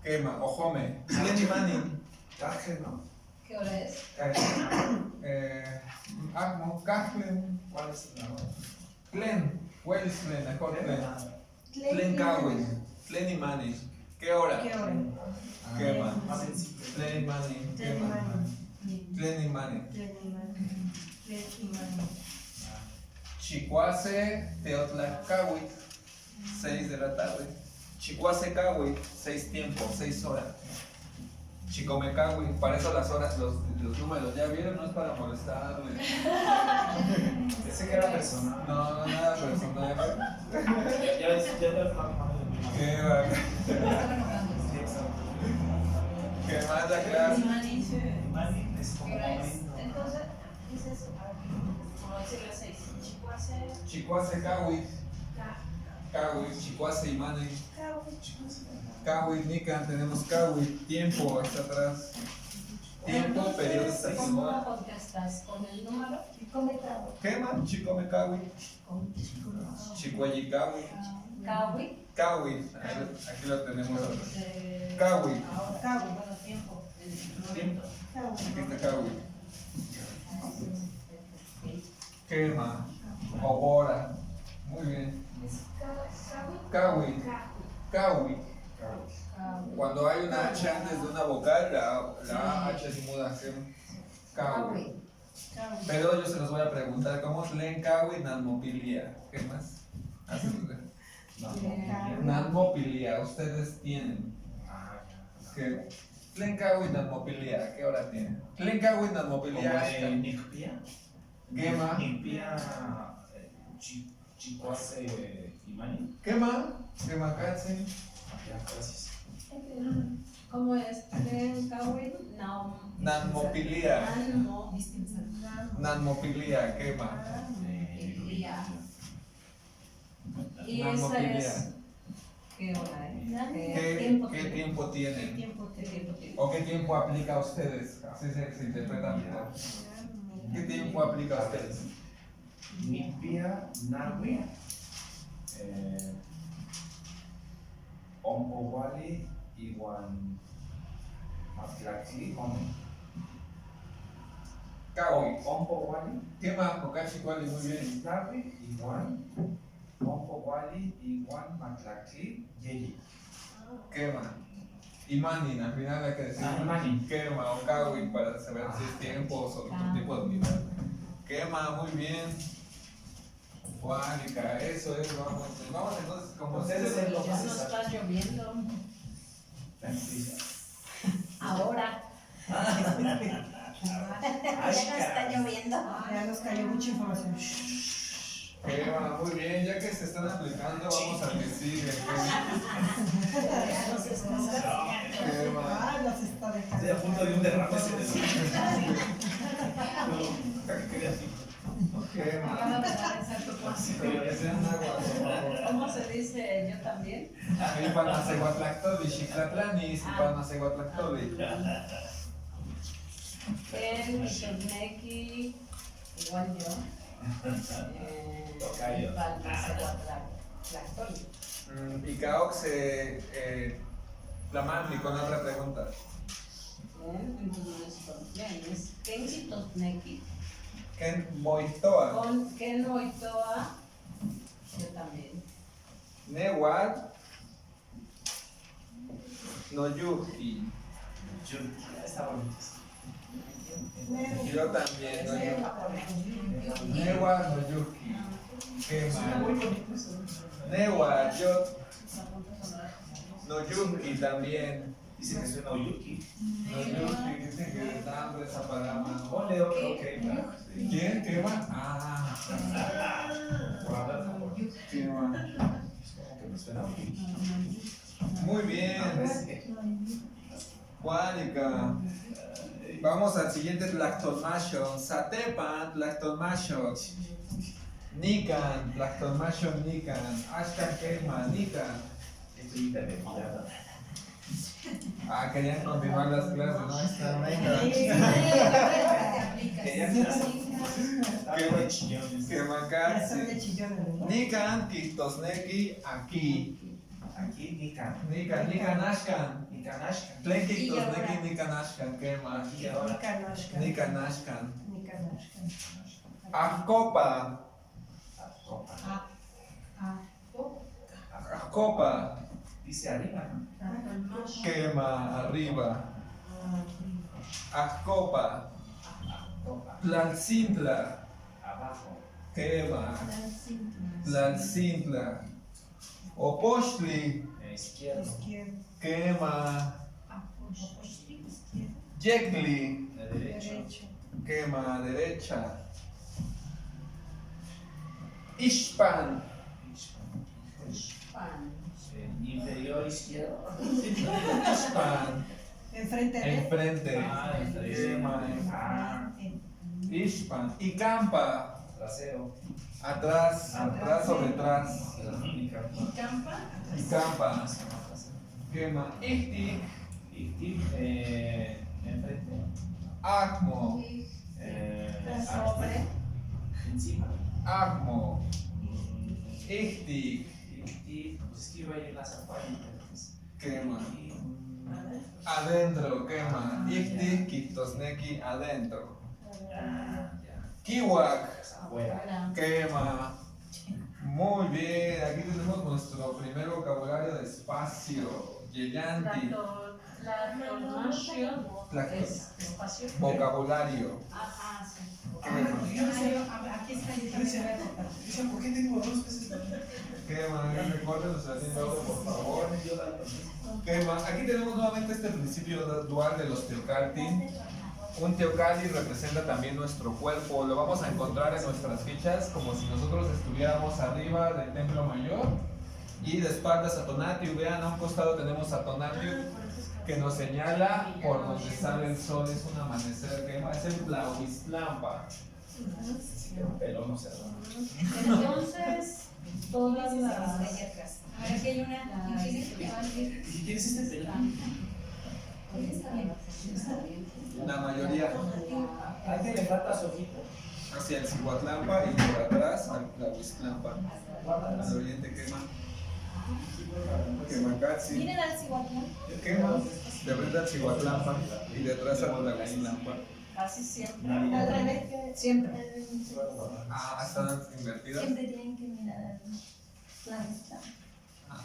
Quema. O Home. Tlen Imanin. Caje, ¿no? ¿Qué hora es? No, Kajlen. ¿Cuál es la hora? Tlen. ¿Cuál es Tlen? Mejor Tlen. Tlen Kawik. Tlen Imanin. ¿Qué hora? Quema. Más sencillo. Tlen Imanin. Quema. Tlen Imanin. Chicuase, Teotlacawik, 6 de la tarde. Chicuase Kawik, 6 tiempos, 6 horas. Chicomecawik, para eso las horas, los números, ¿ya vieron? No es para molestarle. Pensé que era personal. No, nada personal. Ya ves, ya te has mamado de mi ¿Qué va? Sí, exacto. ¿Qué más la clase? Imani es como momento. Entonces, ¿qué es eso? Como decirle 6. Chicuase Kawik, Kawik, Chicuase Imane. Kawik, Nikan, tenemos Kawik, tiempo, está atrás. Tiempo, periodo ¿Cómo estacional. contestas? ¿Con el número? ¿Qué más? Chicome Kawik, Chicuayi Kawik, Kawi. Kawik, aquí lo tenemos atrás. Kawik, Bueno, tiempo. Tiempo. aquí está Kawik. Quema, Obora, muy bien. Kawik, Kawik. Cuando hay una H antes de una vocal, la H es muda. Kawik. Pero yo se los voy a preguntar, ¿cómo leen Kawik Nanmopilia? ¿Qué más? Así Nanmopilia, ustedes tienen. Ah, ¿Qué? Tlencagüe Nanmopilia, ¿qué hora tiene? Tlencagüe Como Nanmopilia, de Nicpia. Quema. Nicpia, Chicoase Imani. quema, quemacatse, Ya, gracias. ¿Cómo es? Tlencagüe Nanmopilia, Nanmopilia, quema. Y esa Nanmopilia. es. ¿Qué hora es? ¿Qué tiempo tiene? ¿Qué tiempo tiene? ¿O qué tiempo aplica a ustedes? Así se interpreta mejor. ¿Qué tiempo aplica a ustedes? Nicpia, Nagui, Ompowali, Iwan, Matlacli, Cawi. Ompowali, Quema, Mocachi, Cuali, muy bien. Nagui, Iwan, Ompowali, Iwan, Matlacli, Yeyi. Quema. Imani, al final hay que decir Imani. quema o Cawi para saber si es tiempo o otro tipo de unidad. Quema, muy bien. Juanica, eso es, vamos entonces, como ustedes Ustedes lo Ya no está lloviendo. Ahora. Ya no está lloviendo. Ya nos cayó mucha información. Quema, muy bien, ya que se están aplicando, vamos a decir Ya nos está quema. Ah, nos está dejando. Estoy a punto de un derrame Quema. Ya me va a dar exacto cuánto. Pero que sean agua, por favor. ¿Cómo se dice yo también? Ipanasehuatlactoli, Xiclatlani, Ipanasehuatlactoli. El Toneki, igual yo. Tocayo. Palmasehuatlactoli. Picaoxe, Flamandi, con otra pregunta. Entonces, es Kenji Tosneki. Ken Moitoa, Con Ken Moitoa, yo también. Newat, Noyuki. Está bonito. Yo también, Noyuki. Newat, Noyuki. Quema. Newat, yo. Noyuki también. Dice que suena Oyuki. Noyuki, dicen que les da hambre esa palabra. Ponle otro, ok. ¿Quién? ¿Quema? Ah, Por hablar mejor. quema. Es como que me suena Oyuki. Muy bien. Juanica. Vamos al siguiente Tlactonmation. Satepan, Tlactonmation. Nikan, Tlactonmation, Nikan. Ashkan Quema, Nikan. Estoy intermediada. Ah, querían continuar las clases, ¿no? Está, venga. Estaba de chillón. Ya son Quemacatsi. de chillones, ¿no? Nikan, Kistosneki, aquí. Aquí Nikan. Nikan, Nikan, Ashkan. Nikanashka. Tlen Kistosneki, Nikan, Ashkan, Quema. Aquí ahora. Nikanashka. Nikan, Ashkan. Nikanashka. Ahcopa. Copa. Ahcopa. Dice arriba, ¿no? Quema, arriba. Ahcopa. Copa. Tlalcintla. Abajo. Quema. Tlalcintla. Opochtli. Izquierdo. Izquierda. Quema. Yecli. De derecho. Derecho. Quema, derecha. Ishpan. Pan. Inferior izquierdo. Ishpan. Enfrente de. Enfrente. Ah, enfrente. Quema. Ah, Ishpan. Y campa. trasero. Atrás. Atrás o detrás. Nikan. Y campa. Quema. Ihti. Y enfrente. Acmo. Sobre. Encima. Acmo. Ihti. Y pues es que iba a ir en la zapalla. Quema. Adentro. Quema. Ihti. Kistosneki. Adentro. Ya. Kiwak. Afuera. Quema. Muy bien, aquí tenemos nuestro primer vocabulario de espacio. Yeyanti. es espacio. Vocabulario. Sí. Aquí está, yo también voy a cortar. Dicen, ¿por qué tengo 2 pesos también? ¿Qué más? Recuérdenos haciendo otro, por favor. ¿Qué más? Aquí tenemos nuevamente este principio dual de los Teocalli. Un Teocalli representa también nuestro cuerpo. Lo vamos a encontrar en nuestras fichas como si nosotros estuviéramos arriba del templo mayor y de espaldas a Tonatiuh. Vean, a un costado tenemos a Tonatiuh que nos señala por donde sale el sol. Es un amanecer. ¿Qué más? Es el Tlahuiztlampa. Pero no sé. Entonces, todas las... Aquí hay una. ¿Y quién es este pelón? Está bien. Está bien. La mayoría ¿A qué le falta su ojito? hacia el Cihuatlampa y por atrás al Tlahuiztlampa. Al oriente quema. Quemacatzi. Miren al Cihuatlán. Quema. De frente al Cihuatlampa y detrás al Tlahuiztlampa. Casi siempre. Al revés que Siempre. Ah, están invertidas. siempre tienen que mirar la vista.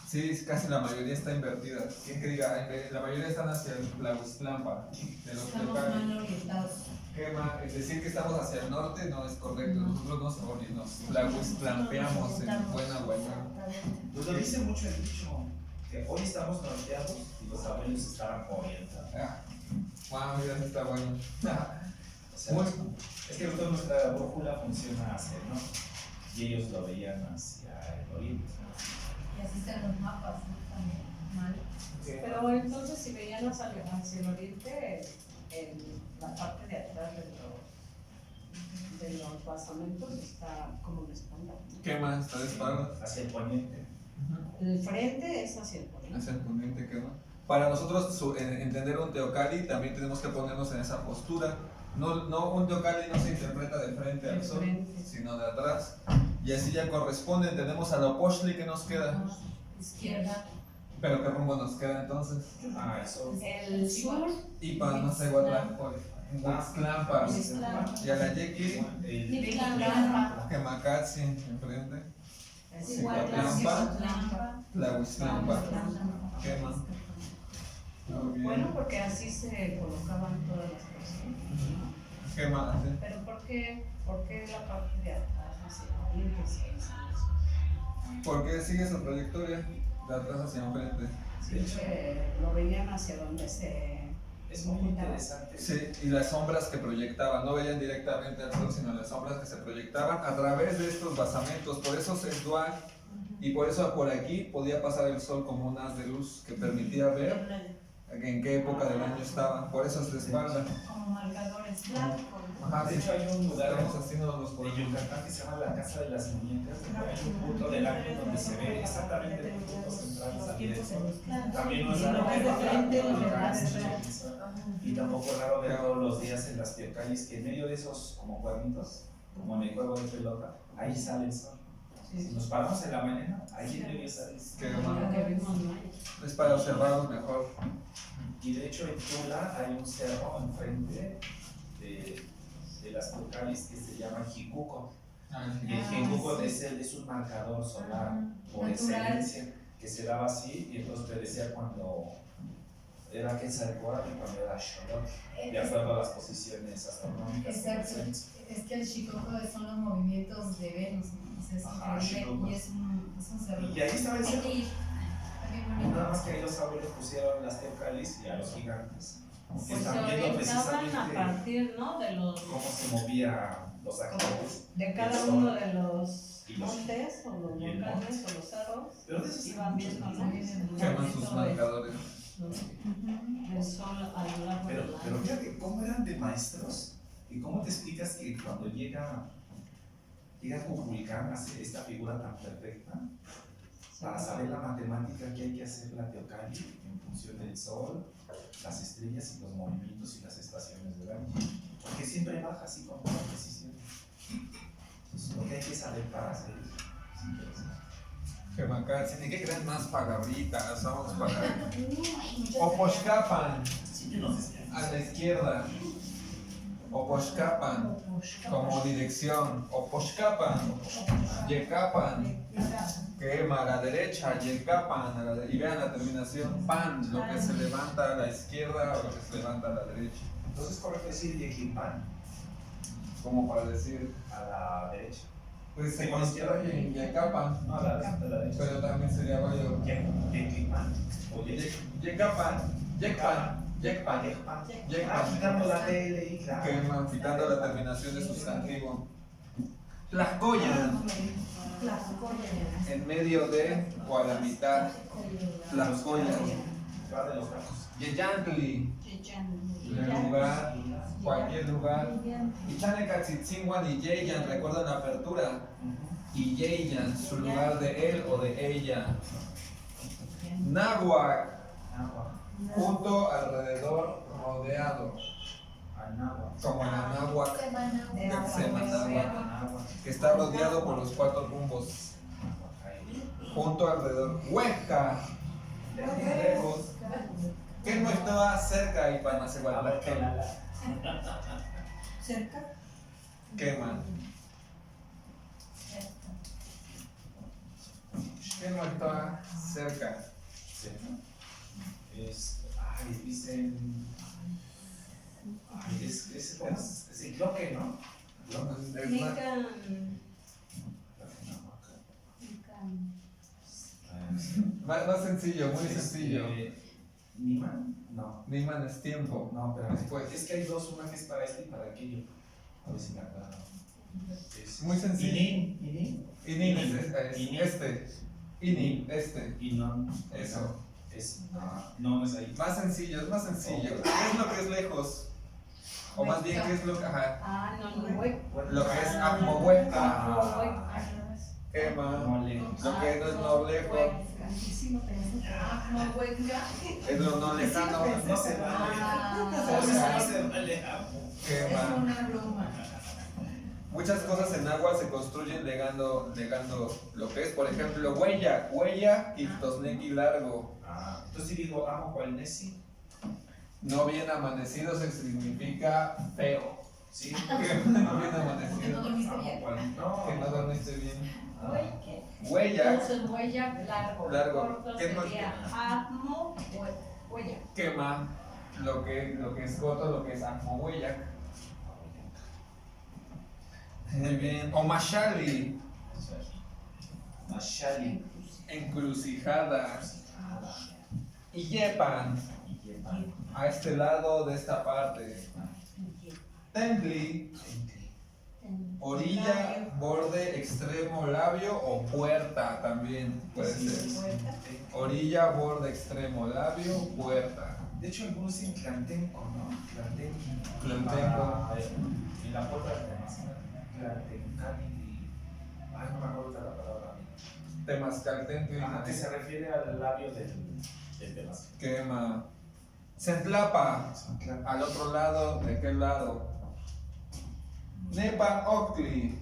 Sí, casi la mayoría está invertida. ¿Quién que diga? La mayoría están hacia el Tlahuiztlampa. De los Estamos Teocalli. mal orientados. Quema. Es decir, que estamos hacia el norte no es correcto. Nosotros nos Tlahuiztlampeamos en buena buena. Pues lo dice mucho el dicho, que hoy estamos norteados y los abuelos estarán orientados. Wow, mira, eso está bueno. O sea, es que toda nuestra brújula funciona hacia el norte y ellos lo veían hacia el oriente. Y así están los mapas, ¿no? También mal. Pero entonces, si veían hacia el oriente, la parte de atrás de los basamentos está como de espalda. ¿Qué más? Está de espalda. Hacia el poniente. El frente es hacia el poniente. Hacia el poniente, ¿qué más? Para nosotros entender un Teocalli también tenemos que ponernos en esa postura. No, un Teocalli no se interpreta de frente al sol, sino de atrás. Y así ya corresponde, tenemos a la Opochtli que nos queda. Izquierda. Pero ¿qué rumbo nos queda entonces? Ah, eso. El sur, Y para no sé, Huixtlampa. Y a la Yequi, Quemacatzi enfrente. Cihuatlampa, Tlahuiztlampa. ¿Qué más? Muy bien. bueno, porque así se colocaban todas las personas. ¿Qué más? Pero ¿por qué la parte de atrás hacia el oriente? ¿Por qué sigue su trayectoria de atrás hacia enfrente? Siempre lo veían hacia donde se... Es muy interesante. Sí, y las sombras que proyectaban, no veían directamente al sol, sino las sombras que se proyectaban a través de estos basamentos. Por eso es dual y por eso por aquí podía pasar el sol como un haz de luz que permitía ver en qué época del año estaban. Por eso es de espalda. Como marcadores. Ajá, De sí. hecho, hay un lugar Estamos haciéndonos por de Yucatán que se llama la Casa de las Muñecas, donde hay un punto del año donde se ve exactamente el punto central salir el sol. También no es raro No es de frente, no es de ver, y tampoco es raro ver todos los días en las Teocallis que en medio de esos como cuadritos, como en el juego de pelota, ahí sale el sol. Si nos paramos en la mañana, ahí debe salir. Que Lo que vimos, ¿no? es para observarlos mejor. Y de hecho en Tula hay un cerro enfrente de las Teocallis que se llama Jicuco. Y el Jicuco es un marcador solar por Natural. excelencia que se daba así y entonces te decía cuando era Quetzalcóatl y cuando era Xolotl, de acuerdo a las posiciones astronómicas. Exacto. Es que el Shikoku son los movimientos de Venus, ¿no? O sea, es Ajá, increíble Shikoku. y es un cerro. Y ahí estaba el cerro. Sí, también bonito. Nada más que ahí los abuelos pusieron las Teocallis y a los gigantes. Pues se Están viendo orientaban a precisamente partir, ¿no? De los... cómo se movían los actores. De cada el sol. uno de los Y los- montes o los y el volcanes o los cerros Pero de eso se iban viendo, ¿no? Queman sus marcadores. El sol a lo largo Pero, del pero año. fíjate cómo eran de maestros y cómo te explicas que cuando llega Kukulcán, hace esta figura tan perfecta para saber la matemática que hay que hacer la Teocalli en función del sol, las estrellas y los movimientos y las estaciones del año. Porque siempre baja así con toda precisión. Eso es lo que hay que saber para hacer eso. Es interesante. Quemacatzi, ¿y qué creen más palabritas? Vamos para Opochcapan, Siempre nos decían. a la izquierda. Opochcapan, como dirección. Opochcapan, Yecapan, Quema a la derecha, Yecapan, y vean la terminación, pan, lo que se levanta a la izquierda o lo que se levanta a la derecha. Entonces, correcto decir Yequipan Como para decir, a la derecha. pues se Sí, con la izquierda. construye en Yecapan, No, a la derecha. pero también sería válido. Yequipan. O Yecapan, Yecpan, Yecpan. Yecpan. Quitando la TL, claro. Quema, quitando la terminación de sustantivo. Tlacoyan, en medio de o a la mitad. Tlacoyan. Va de los gatos. Yeyantli, el lugar, cualquier lugar. Y Chanecatzitzingwan y Yeyan, recuerdan la apertura. Y Yeyan, su lugar de él o de ella. Nahuac, Agua. junto, alrededor, rodeado. Anáhuac. Como en Anáhuac, Semanáhuac, Anáhuac. que está rodeado por los 4 rumbos. Junto, alrededor. Huesca, lejos. Que no estaba cerca y para hacer Cerca. Quema. Que no estaba cerca. Sí. Ay, dicen. Ay, es Icloque, ¿no? Más sencillo, muy sencillo. ¿Niman? No. Niman es tiempo. No, pero Después. es que hay dos, una que es para este y para aquello. A ver si me acuerdo. Muy sencillo. Inin. Inin es este. Inin, este. Y no. Eso. No es ahí. Más sencillo, es más sencillo. ¿Qué es lo que es lejos? O más bien, ¿qué es lo que.? Ajá. Ah, no, no, güey. Lo que es Ahmohueca. Ah, Quema. no lejos. Lo que no es no lejos. No, güey, ya. Es lo no lejano. No se vale. Ah, No se vale. es Quema. una broma. Muchas cosas en agua se construyen legando lo que es, por ejemplo, huella y tosnequi largo. Entonces, si digo amo cual neci, No bien amanecido se significa feo. sí. No bien Porque no amanecido. dormiste bien. Que no dormiste bien. Güey, ¿qué? Huella, Entonces, huella largo. Largo. Corto ¿Qué no- sería atmo, huella. quema lo que es coto, lo que es huella. Muy bien. O mashali, Mashali. encrucijada. Y yepan, a este lado de esta parte. Templi, orilla, borde, extremo, labio o puerta también puede ser. Orilla, borde, extremo, labio, puerta. De hecho, algunos dicen Tlantenco, ¿no? Tlantenco. En la puerta de Tlantencali. Ay, no me acuerdo de la palabra. Temazcaltenco, Que se refiere al labio del Temazcal. quema. Centlapa, al otro lado, ¿de qué lado? Nepa Octli,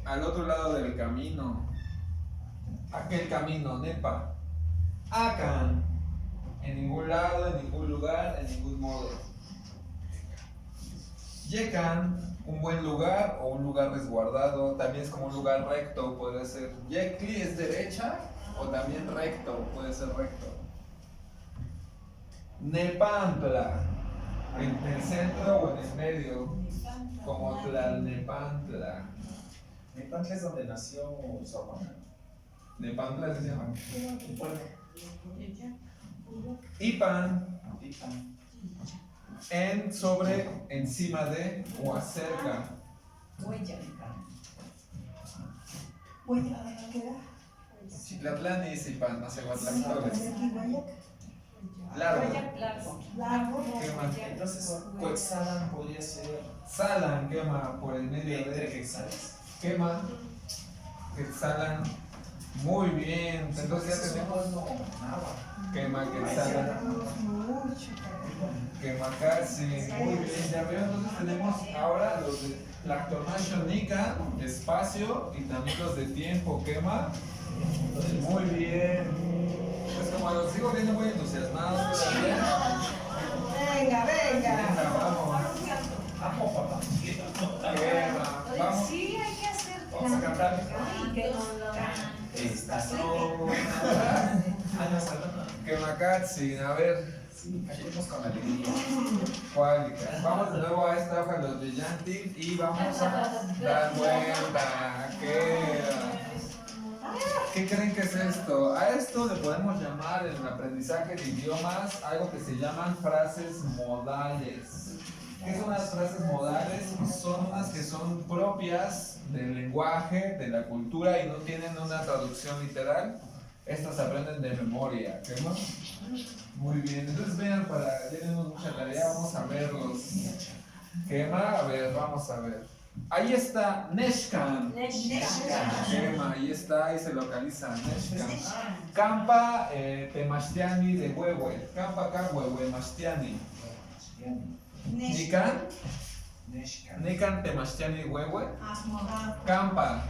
al otro lado del camino. Aquel camino, Nepa. Acan, en ningún lado, en ningún lugar, en ningún modo. Yecan, un buen lugar o un lugar resguardado, también es como un lugar recto, puede ser. Yecli es derecha o también recto, puede ser recto. Nepantla, en el centro o en el medio, como Tlalnepantla. Nepantla es donde nació Sor Juana. Nepantla se llama. Bueno, Ipan, en, sobre, encima de o acerca. Huella. Huella, ¿qué Chitlatlán y Ipan, no sé cuántas da? Aquí, Guayac. Largo. Huella largo. Largo. ¿Qué más? entonces, Coexalan podría ser Salan, quema por el medio entre de. Quexales. Quema. Quexalan. Muy bien. Entonces ya tenemos. Quema, quexalan. Mucho. Quema casi. Muy bien. Ya veo, entonces tenemos ahora los de Lactonation Nica, espacio y también los de tiempo. Quema. Muy bien. Pues como los sigo viendo muy entusiasmados todavía. Venga, venga. Venga, vamos. Amo, papá. Quema. Vamos. Sí, hay que hacer. Vamos a cantar. Ay, que no lo hagan. Esta zona. Quemacatsin, a ver. Sí, cantemos con alegría. Cuálica. Vamos de nuevo a esta hoja de los brillantes y vamos a dar vuelta. ¿Qué creen que es esto? A esto le podemos llamar en el aprendizaje de idiomas algo que se llaman frases modales. ¿Qué son las frases modales? Son unas que son propias del lenguaje, de la cultura y no tienen una traducción literal. Estas se aprenden de memoria, ¿qué más? Muy bien, entonces vean, ya tenemos mucha tarea, vamos a verlos. Quema, a ver, vamos a ver. Ahí está Neshkan. Quema, ahí está, ahí se localiza Neshkan. Campa Temashtiani de Huehue. Campa Huehue Mashtiani. Nikan. Nikan Temashtiani Huehue. Campa.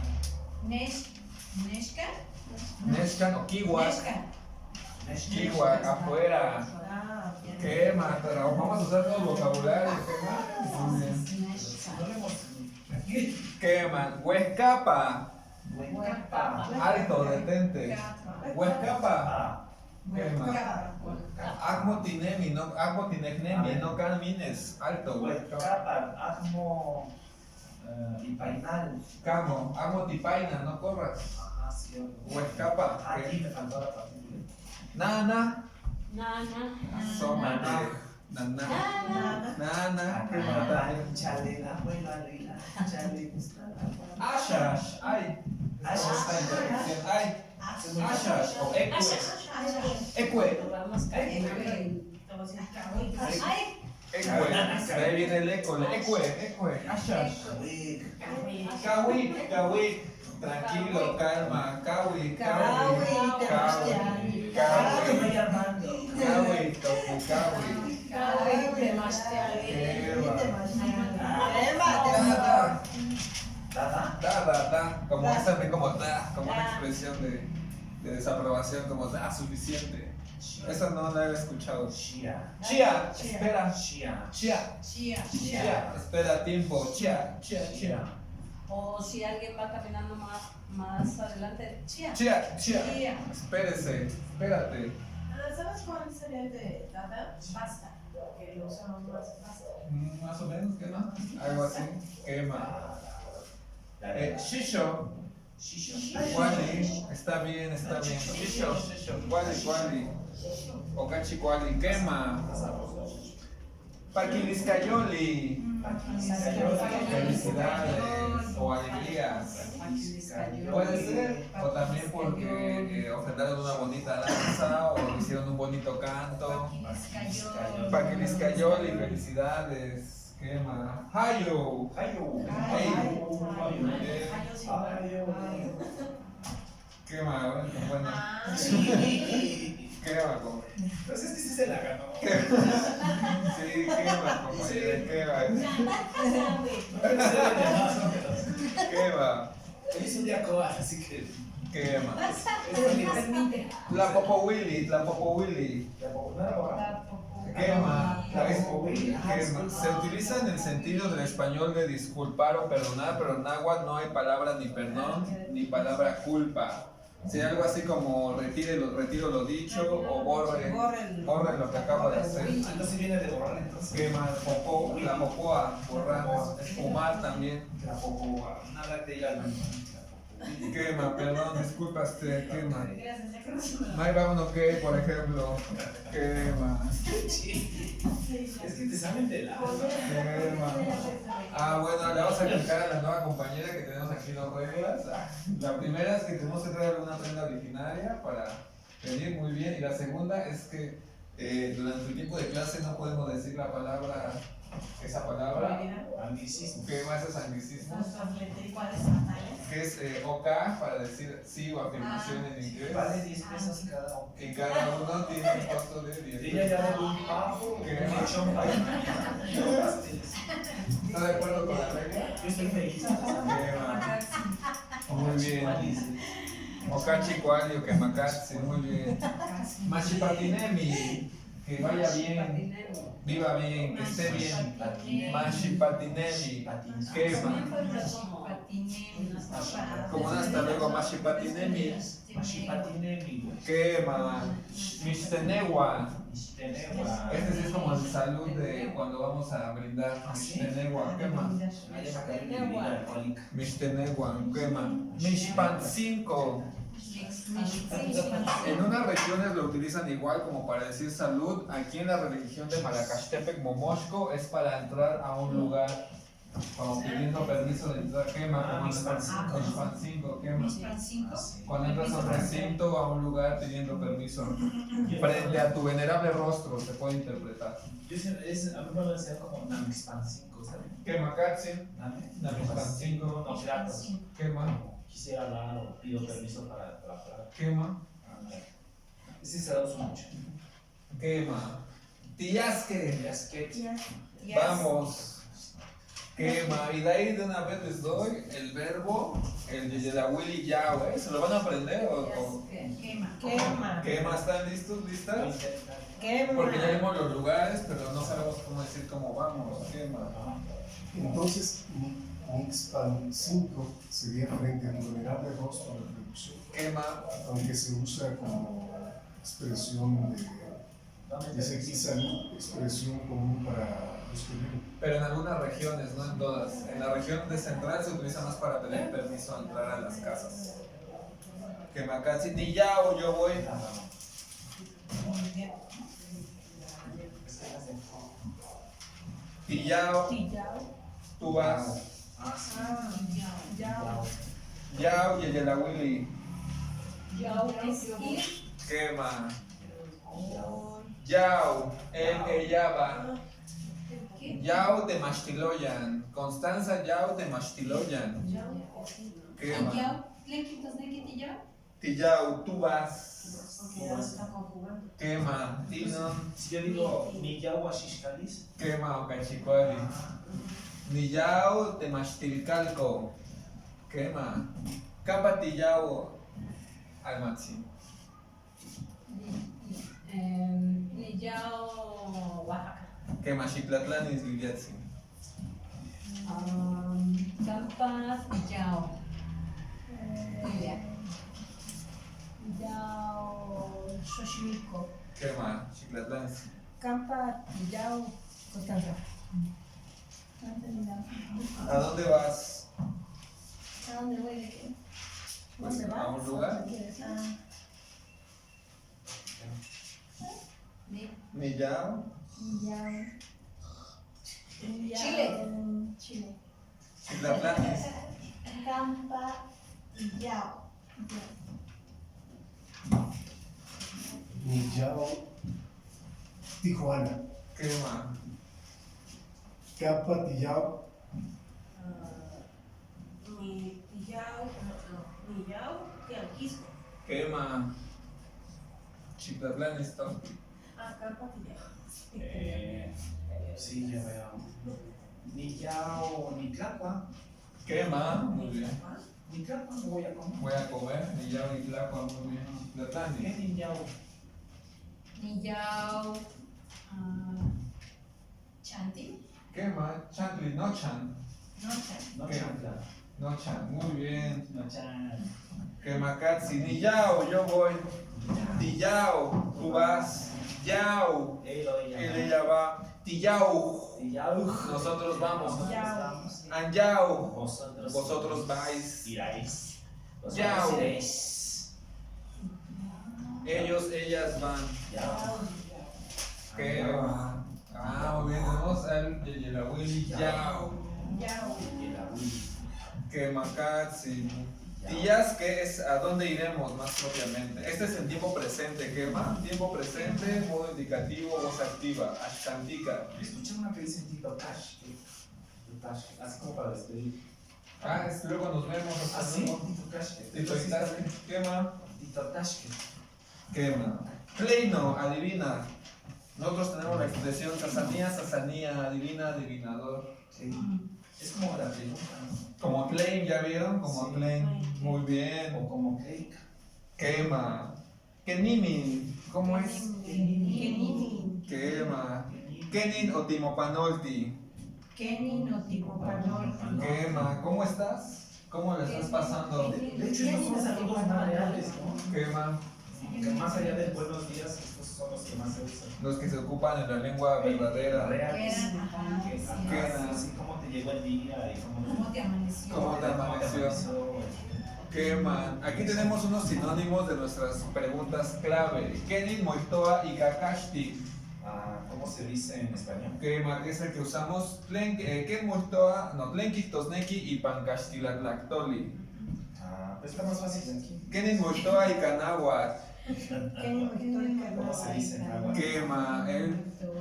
Neshkan o Kiwak. Kiwak, afuera. Quema, pero vamos a usar todo el vocabulario. Quema. Huescapa. Alto, detente. Huescapa. Quema. Agmotinemi, no camines. Alto, huescapa. Camo, agmotipaina, no corras. Huescapa. Aquí me faltó la partícula. Nana. Nana. Nana. Ashash. Ay. Ashash o Ekwe. De ahí viene el eco. Ekwe. Ashash. Kawik. Tranquilo, calma. Kawik. Como esa como una expresión de desaprobación, como suficiente. Esa no la he escuchado. Chia, espera. Chia, espera tiempo. Chia. O si alguien va caminando más adelante, chia. Espérate. ¿Sabes cuál sería el de dada? Basta. Que lo usamos más basta. Más o menos, ¿qué más? Algo así. Quema. Shisho. Wali. Está bien. Shisho. Wali. Okachi Wali. Quema. Paquiliscayoli. Felicidades o alegrías. Puede ser, o también porque ofrendaron una bonita danza o hicieron un bonito canto. Paquiliscayoli, felicidades. Quema. Hayo. Quema, bueno. Quema, como. Entonces este sí se la ganó. Sí, quema, compañero, quema. Hoy es un día cobar, así que. Quema. Permite. La Popo Willy. Quema. Quema. Se utiliza en el sentido del español de disculpar o perdonar, pero en náhuatl no hay palabra ni perdón ni palabra culpa. Si algo así como retiro lo dicho o borre lo que acabo de hacer. Entonces viene de borrar entonces. Quema, la popoa, borramos, espumar también. La popoa, nada te diga. Quema, perdón, disculpa usted, quema. May vámonos que, por ejemplo, quema. Es que te saben de la. Quema. Bueno, le vamos a explicar a la nueva compañera que tenemos aquí dos reglas. La primera es que tenemos que traer alguna prenda originaria para venir muy bien. Y la segunda es que durante el tiempo de clase no podemos decir esa palabra. Anglicismo. Quema esos anglicismos. ¿Cuáles son tales? Que es OK para decir sí o afirmación en inglés. Vale 10 pesos cada uno. Y cada uno tiene un costo de 10 Ella ya debe un pavo, ¿Qué? un lechón para pasteles. ¿Está de acuerdo con la regla? Yo estoy feliz. Muy bien. Okachi Kwali o Kemakatsi, muy bien. Mashipatinemi, que vaya bien, viva bien, que esté bien. Mashipatinemi, quema. Como un hasta luego Mashipatinemi. Mashipatinemi. Quema. Mixtenewa. Mixtenewa. Este sí es como el salud de cuando vamos a brindar. Mixtenewa. Quema. Hay una bebida alcohólica. Mixtenewa. Quema. Mixpancinco. En unas regiones lo utilizan igual como para decir salud. Aquí en la religión de Malacaxtepec, Momoxco, es para entrar a un lugar como pidiendo permiso de entrar. Quema, como Mixpancinco, quema. Cuando entras a un recinto, a un lugar pidiendo permiso. Frente a tu venerable rostro se puede interpretar. A mí me lo decía como Namixpancinco, ¿sabes? Quema, Katsin. Namixpancinco. No, gratos. Quema, Quisiera hablar o pido permiso para hablar. quema, Ese se lo uso mucho. quema. Tiasque. Es que Vamos. Quema. Y de ahí de una vez les doy el verbo, el de la Willy Yao, ¿eh? ¿Se lo van a aprender o? Quema. Quema. Quema, ¿están listos? ¿Listas? Quema. Porque ya vimos los lugares, pero no sabemos cómo decir cómo vamos. Quema. Entonces, Mixpancinco sería frente a tu venerable rostro de reducción, Quema. aunque se usa como expresión de, dice aquí salud, expresión común para los que viven. Pero en algunas regiones, no en todas. En la región de central se utiliza más para pedir permiso a entrar a las casas. Quema, casi ni Yao, yo voy. Tillao, tú vas. Yao y el de la Willy. Es ir. Quema. Yao, el que ya va. Yao te Mastiloyan. Constanza Yao te Mastiloyan. Quema. Tillao, tú vas. Quema. Tinon. si yo digo Niyawa Shishkalis, Quema o cachicuali. Niyao te Mastilcalco. Quema. Capa tillao almatzi. Niyao, Oaxaca. Quema Xitlatlán y Liliatzi. Campa, Niyao. Yao, Xochimilco. Quema Xitlatlán. Campa, Yao, Constanza. ¿A dónde vas? ¿A dónde voy? ¿De qué? ¿Dónde vas? ¿A un lugar? Niyao. Yao. Chile. Chile. Xitlatlán. Campa, Yao. Niyao, Tijuana, Quema. Capa, Tillao, Quema Xitlatlán está. sí, ya veo. Niyao Nitlacua. Quema, muy bien. Nitlacua me voy a comer. Voy a comer. Niyao y Tlacua, muy bien. ¿Qué Xitlatlán. Niyao? Niyao. Chanti. Quema Chantli, no chan. No ¿Qué? chancla. No chan, muy bien. No chan. Quema Katsi. Niyao, yo voy. Tillao, tú vas. Yao, ella va. Tillao, nosotros vamos. Anyao, vosotros vais. iráis. Yao. Iréis. Ellos, ellas van. Yao. Quema. Muy bien, tenemos al Yelawili. Yao. Quema Katsi. Tías, que es a dónde iremos más propiamente. Este es en tiempo presente, quema. Tiempo presente, modo indicativo, voz activa. Ashkantika. Escuché una que dice Titotash. Así como para despedir. Luego nos vemos. Hasta luego. Titotash. Quema. Titotash. Quema. Pleino, adivina. Nosotros tenemos la expresión sasanía, adivina, adivinador. Sí. Es como la pregunta, ¿no? Como claim, ¿ya vieron? Como Sí. claim. Muy bien. O como cake. Quema. Kenimin. ¿Cómo es? Kenin. Quema. Kenin o Timopanolti. Kenin o Tipopanol. Quema. ¿Cómo estás? ¿Cómo le estás pasando? De hecho, estos son saludos más reales, ¿no? ¿Qué más? Que más allá de buenos días, estos son los que más se usan. Los que se ocupan en la lengua verdadera. Reales. Quedan, ajá, Que, sí. ajá, así como te llegó el día y ¿Cómo te amaneció? ¿Cómo te amaneció? ¿Qué más? Aquí tenemos unos sinónimos de nuestras preguntas clave. Kenin, Moitoa y Kakashti. ¿Cómo se dice en español? ¿Qué más? Es el que usamos. Ken Moitoa, no, Tlenkik Tosneki y Pankashtilatlactoli. Pues está más fácil aquí. Kenin Moitoa y Kanawat. ¿Cómo se dice en agua? ¿Qué más?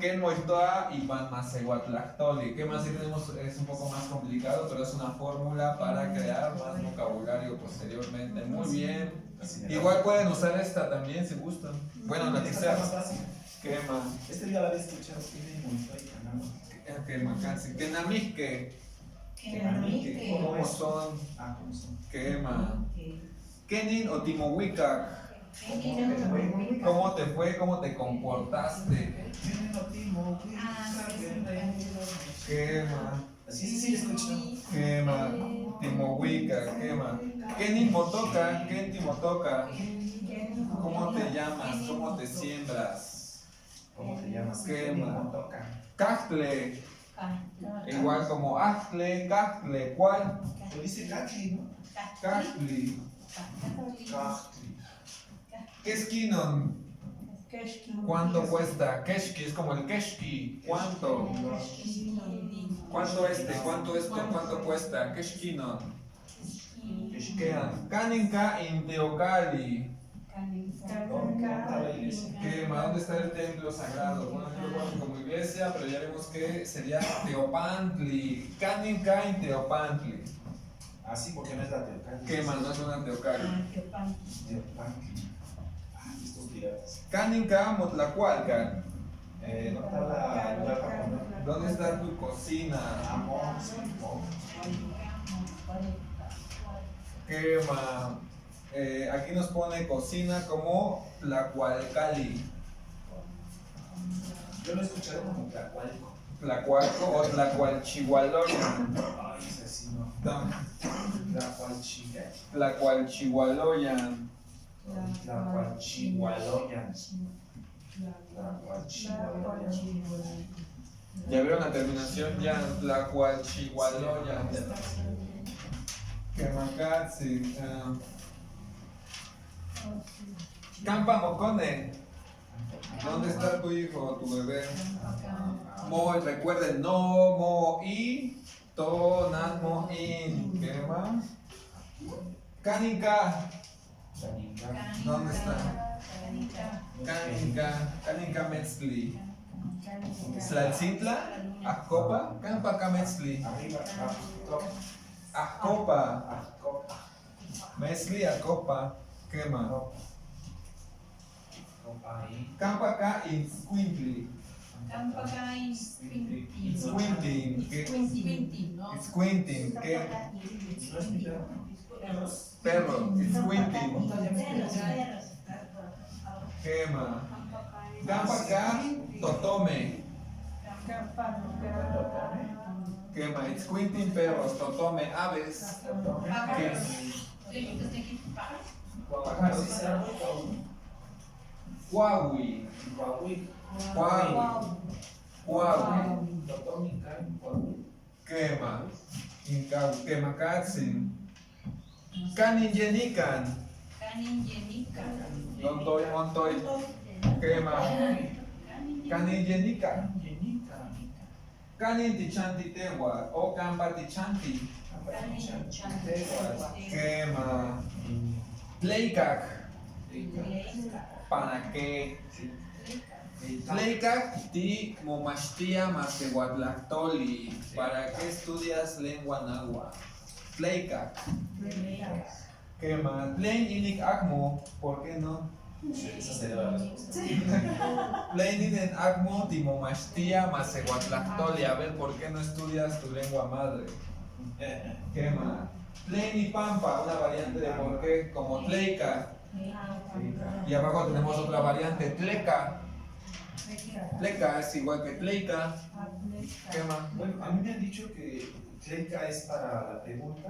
Ken Moitoa y Panmaseguatlactoli. ¿Qué más? Sí tenemos, es un poco más complicado, pero es una fórmula para crear más vocabulario posteriormente. Muy bien. Igual pueden usar esta también si gustan. Bueno, la que Esta está sea. más fácil. ¿Qué más? Este día la había escuchado. Tiene Moitoa y Kanawat. ¿Qué más? Kenamizque. Kenamizque. ¿Cómo son? ¿Cómo son? ¿Qué más? Kenin o Timowikak. Kenin. ¿Cómo te fue? ¿Cómo te comportaste? ¿Qué más? Sí, escucho. ¿Qué más? Timowikak. ¿Qué más? Kenin Motoka. Ken Timotoka. ¿Cómo te llamas? ¿Cómo te siembras? ¿Cómo te llamas? ¿Qué más? Motoka. Cajtle. Igual como Ajtle, Cajtle. ¿Cuál? Lo dice Kaki, ¿no? Cajtli. Kaki. Keskinon. ¿Cuánto cuesta? Keshki es como el Keshki. ¿Cuánto? ¿Cuánto ¿Cuánto esto? ¿Cuánto cuesta? Keshkinon. Kaninka Inteokali. ¿Qué más? ¿Dónde está el templo sagrado? Bueno, aquí lo ponen como iglesia, pero ya vemos que sería Teopantli. Kaninka Inteopantli. Así porque no es la Teocali. ¿Qué más? No es una Teocali. Teopantli. Estos piratas. Kaninka Motlacualcan. ¿No está la lugar para comer? ¿Dónde está tu cocina? Amor, sí, no. ¿Qué más? Aquí nos pone cocina como Tlacualcali. Yo lo he escuchado como Tlacualco. Tlacualco o Tlacualchihualoyan. Ay, ese sí no. Tlacualchica. Tlacualchihualoyan. Tlacualchihualoyan. Tlacualchihualoyan. Ya vieron la terminación ya, Tlacualchihualoyan. Quemacatzi. Campa Mocone. ¿Dónde está tu hijo, tu bebé? Mo, recuerden, no, mo, y, to, nan, mo, in. ¿Qué más? Canica. ¿Dónde está? Canica Metzli. Tlalcintla, Acopa, Campa Cametzli. Arriba, Acopa, Metzli, Acopa. ¿Qué más? Campa acá Squintly. Squinting. Squinting. ¿Qué? Perro. Squinting. ¿Qué más? Campa acá Totome. ¿Qué más? Squinting perros. Totome aves. Pájaros. Huawei. Quema. Quemacatsin. Caninjenican. Montoy. Quema. Caninjenica. Canin tichanti tewa o campa tichanti. Quema. Tleikak. ¿Para qué? Tleikak ti momashtia masehuatlactoli. ¿Para qué estudias lengua náhuatl? Tleikak. ¿Qué más? Tlen inik akmo. ¿Por qué no? Esa sería la respuesta. Tlen inik akmo ti momashtia masehuatlactoli. A ver, ¿por qué no estudias tu lengua madre? ¿Qué más? Tlen y pampa, una variante de por qué, como tleika. Y abajo tenemos otra variante, tleca. Tleca es igual que tleika. ¿Qué más? Bueno, a mí me han dicho que Tleika es para la pregunta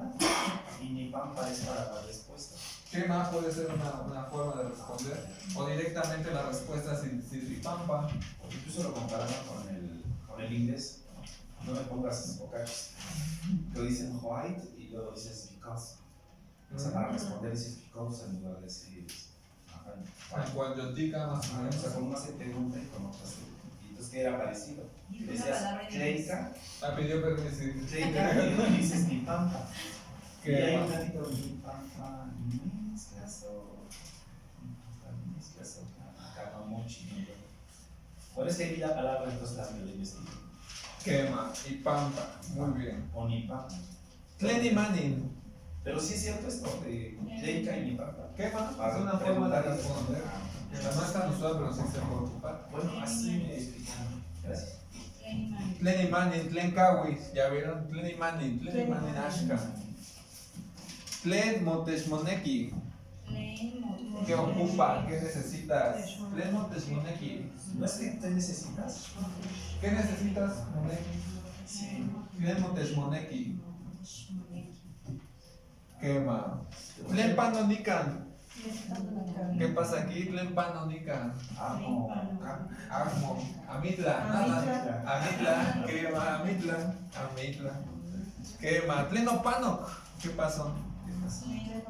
Inipampa es para la respuesta. ¿Qué más puede ser una forma de responder? O directamente la respuesta sin pampa. Incluso lo comparando con el inglés. No me pongas bocachos. Lo dicen white y luego dices because. O sea, para responder dices because en lugar de decir. En cuanyotica más o O menos. sea, con una se pregunta y con otra se. Y entonces que era parecido. Y una Decías palabra en inglés. cleica, Ah, pidió permiso. cleica y dices ni pampa. Y ¿Qué hay más? un ratito ni pampa, ni mezclas o. Cagamochi. Por eso que vi la palabra, entonces también lo investigué. Quema y pampa. Muy bien. O ni pampa. Lenny Manning. Pero sí es cierto esto de cleica y ni pampa. Quema Para es una forma de preguntar y responder. No es tan usual, pero sí se puede ocupar. Bueno, así me explicaron. Gracias. Lenny Manning, Tlen Kawis. ¿Ya vieron? Lenny Manning Ashka. Tlen Moteshmoneki. ¿Qué ocupa? ¿Qué necesitas? Tlen Moteshmoneki. ¿No es que te necesitas? ¿Qué necesitas, Moneki? Sí. Tlen Moteshmoneki. Quema. Tlen Panonikan. ¿Qué pasa aquí? Tlen Panonikan. Amo. Agmo. Amitla. Amitla. Quema. Amitla. Quema. Tlen Opanok. ¿Qué pasó?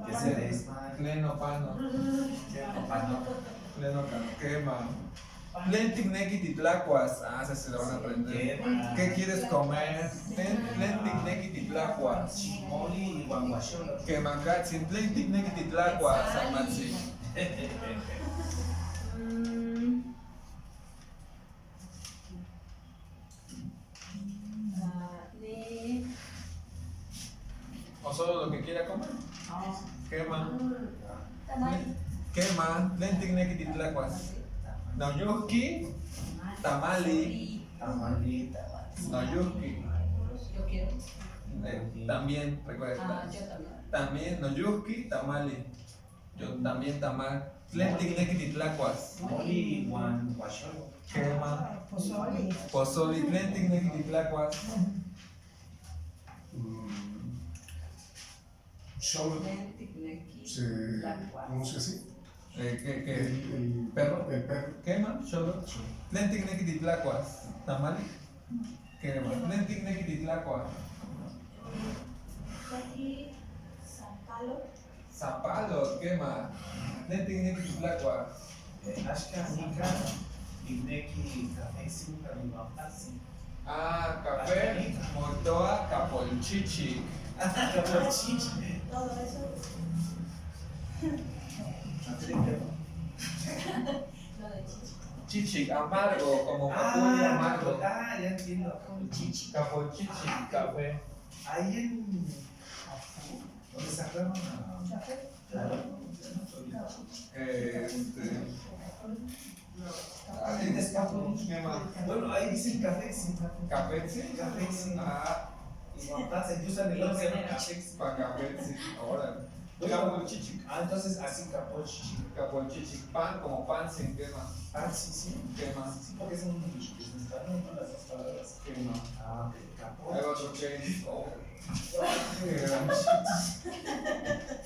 Que se desmaya. Tlen Opanok. Que no pano. Tlen Opanok. Quema. Tlen Tikneki Titlacuas. Ah, se lo van a aprender. ¿Qué quieres comer? Tlen Tikneki Titlacuas. Chimoli y guanguacholo. Quemacatzin. Tlen Tikneki Titlacuas. Amatzi. ¿O solo lo que quiera comer? Quema. Quema. Tlen Tikneki Titlacuas. Noyuki. Tamali. Tamalita. Noyuki. Yo quiero. También, recuerda. Yo también. También Noyuki, Tamali. Yo también tamal. Tlen Tikneki Titlacuas. Chimoli y guanguacholo. Quema. Pozole. Pozoli. Tlen Tikneki Titlacuas. Xolo se pronuncia así. ¿Qué? El ¿Perro? El perro. Quema. Xolo. Tlen Tikneki Titlacuas. Tamali. Quema. Tlen Tikneki Titlacuas. Zapalo. Quema. Tlen Tikneki Titlacuas. Ashka, Nika, Igneki, Café, Cinta, Mimapasi. Ah, café. Motoa. Capolchichi. Capuchichi. Todo eso. Lo de chichi. Chichi, amargo, como capulli amargo. Ya entiendo. Capuchichi. Capolchichi, café. Ahí en. ¿Dónde sacaron a.? Claro. Ahí te escapo. ¿Qué más? Bueno, ahí dicen café, sí. Café, sí. Café, sí. Ah, Y guapasa, incluso en el otro se llama café. para café, sí. Ahora. Bueno, Capolchichi. entonces así capuchichi. Capolchichi. Pan como pan sin quema. Ah, sí, sí. ¿Qué más? Sí, porque es un. Están en las dos palabras. ¿Qué más? Ah, ok. Hay otro que. Oh.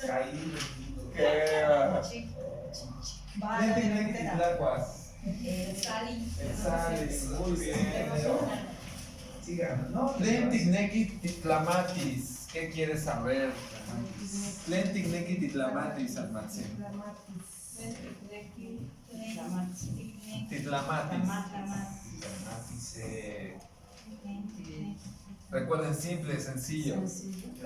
Caído. ¿Qué más? Vale, Tlen Tikneki Titlacuas. El Sali. El Sali. Muy bien. Sigan, ¿no? Tlen Tikneki Titlamatis. ¿Qué quieres saber? Tlen Tikneki Titlamatis, Almatzi. Titlamatis. Recuerden, simple, sencillo. Sencillo.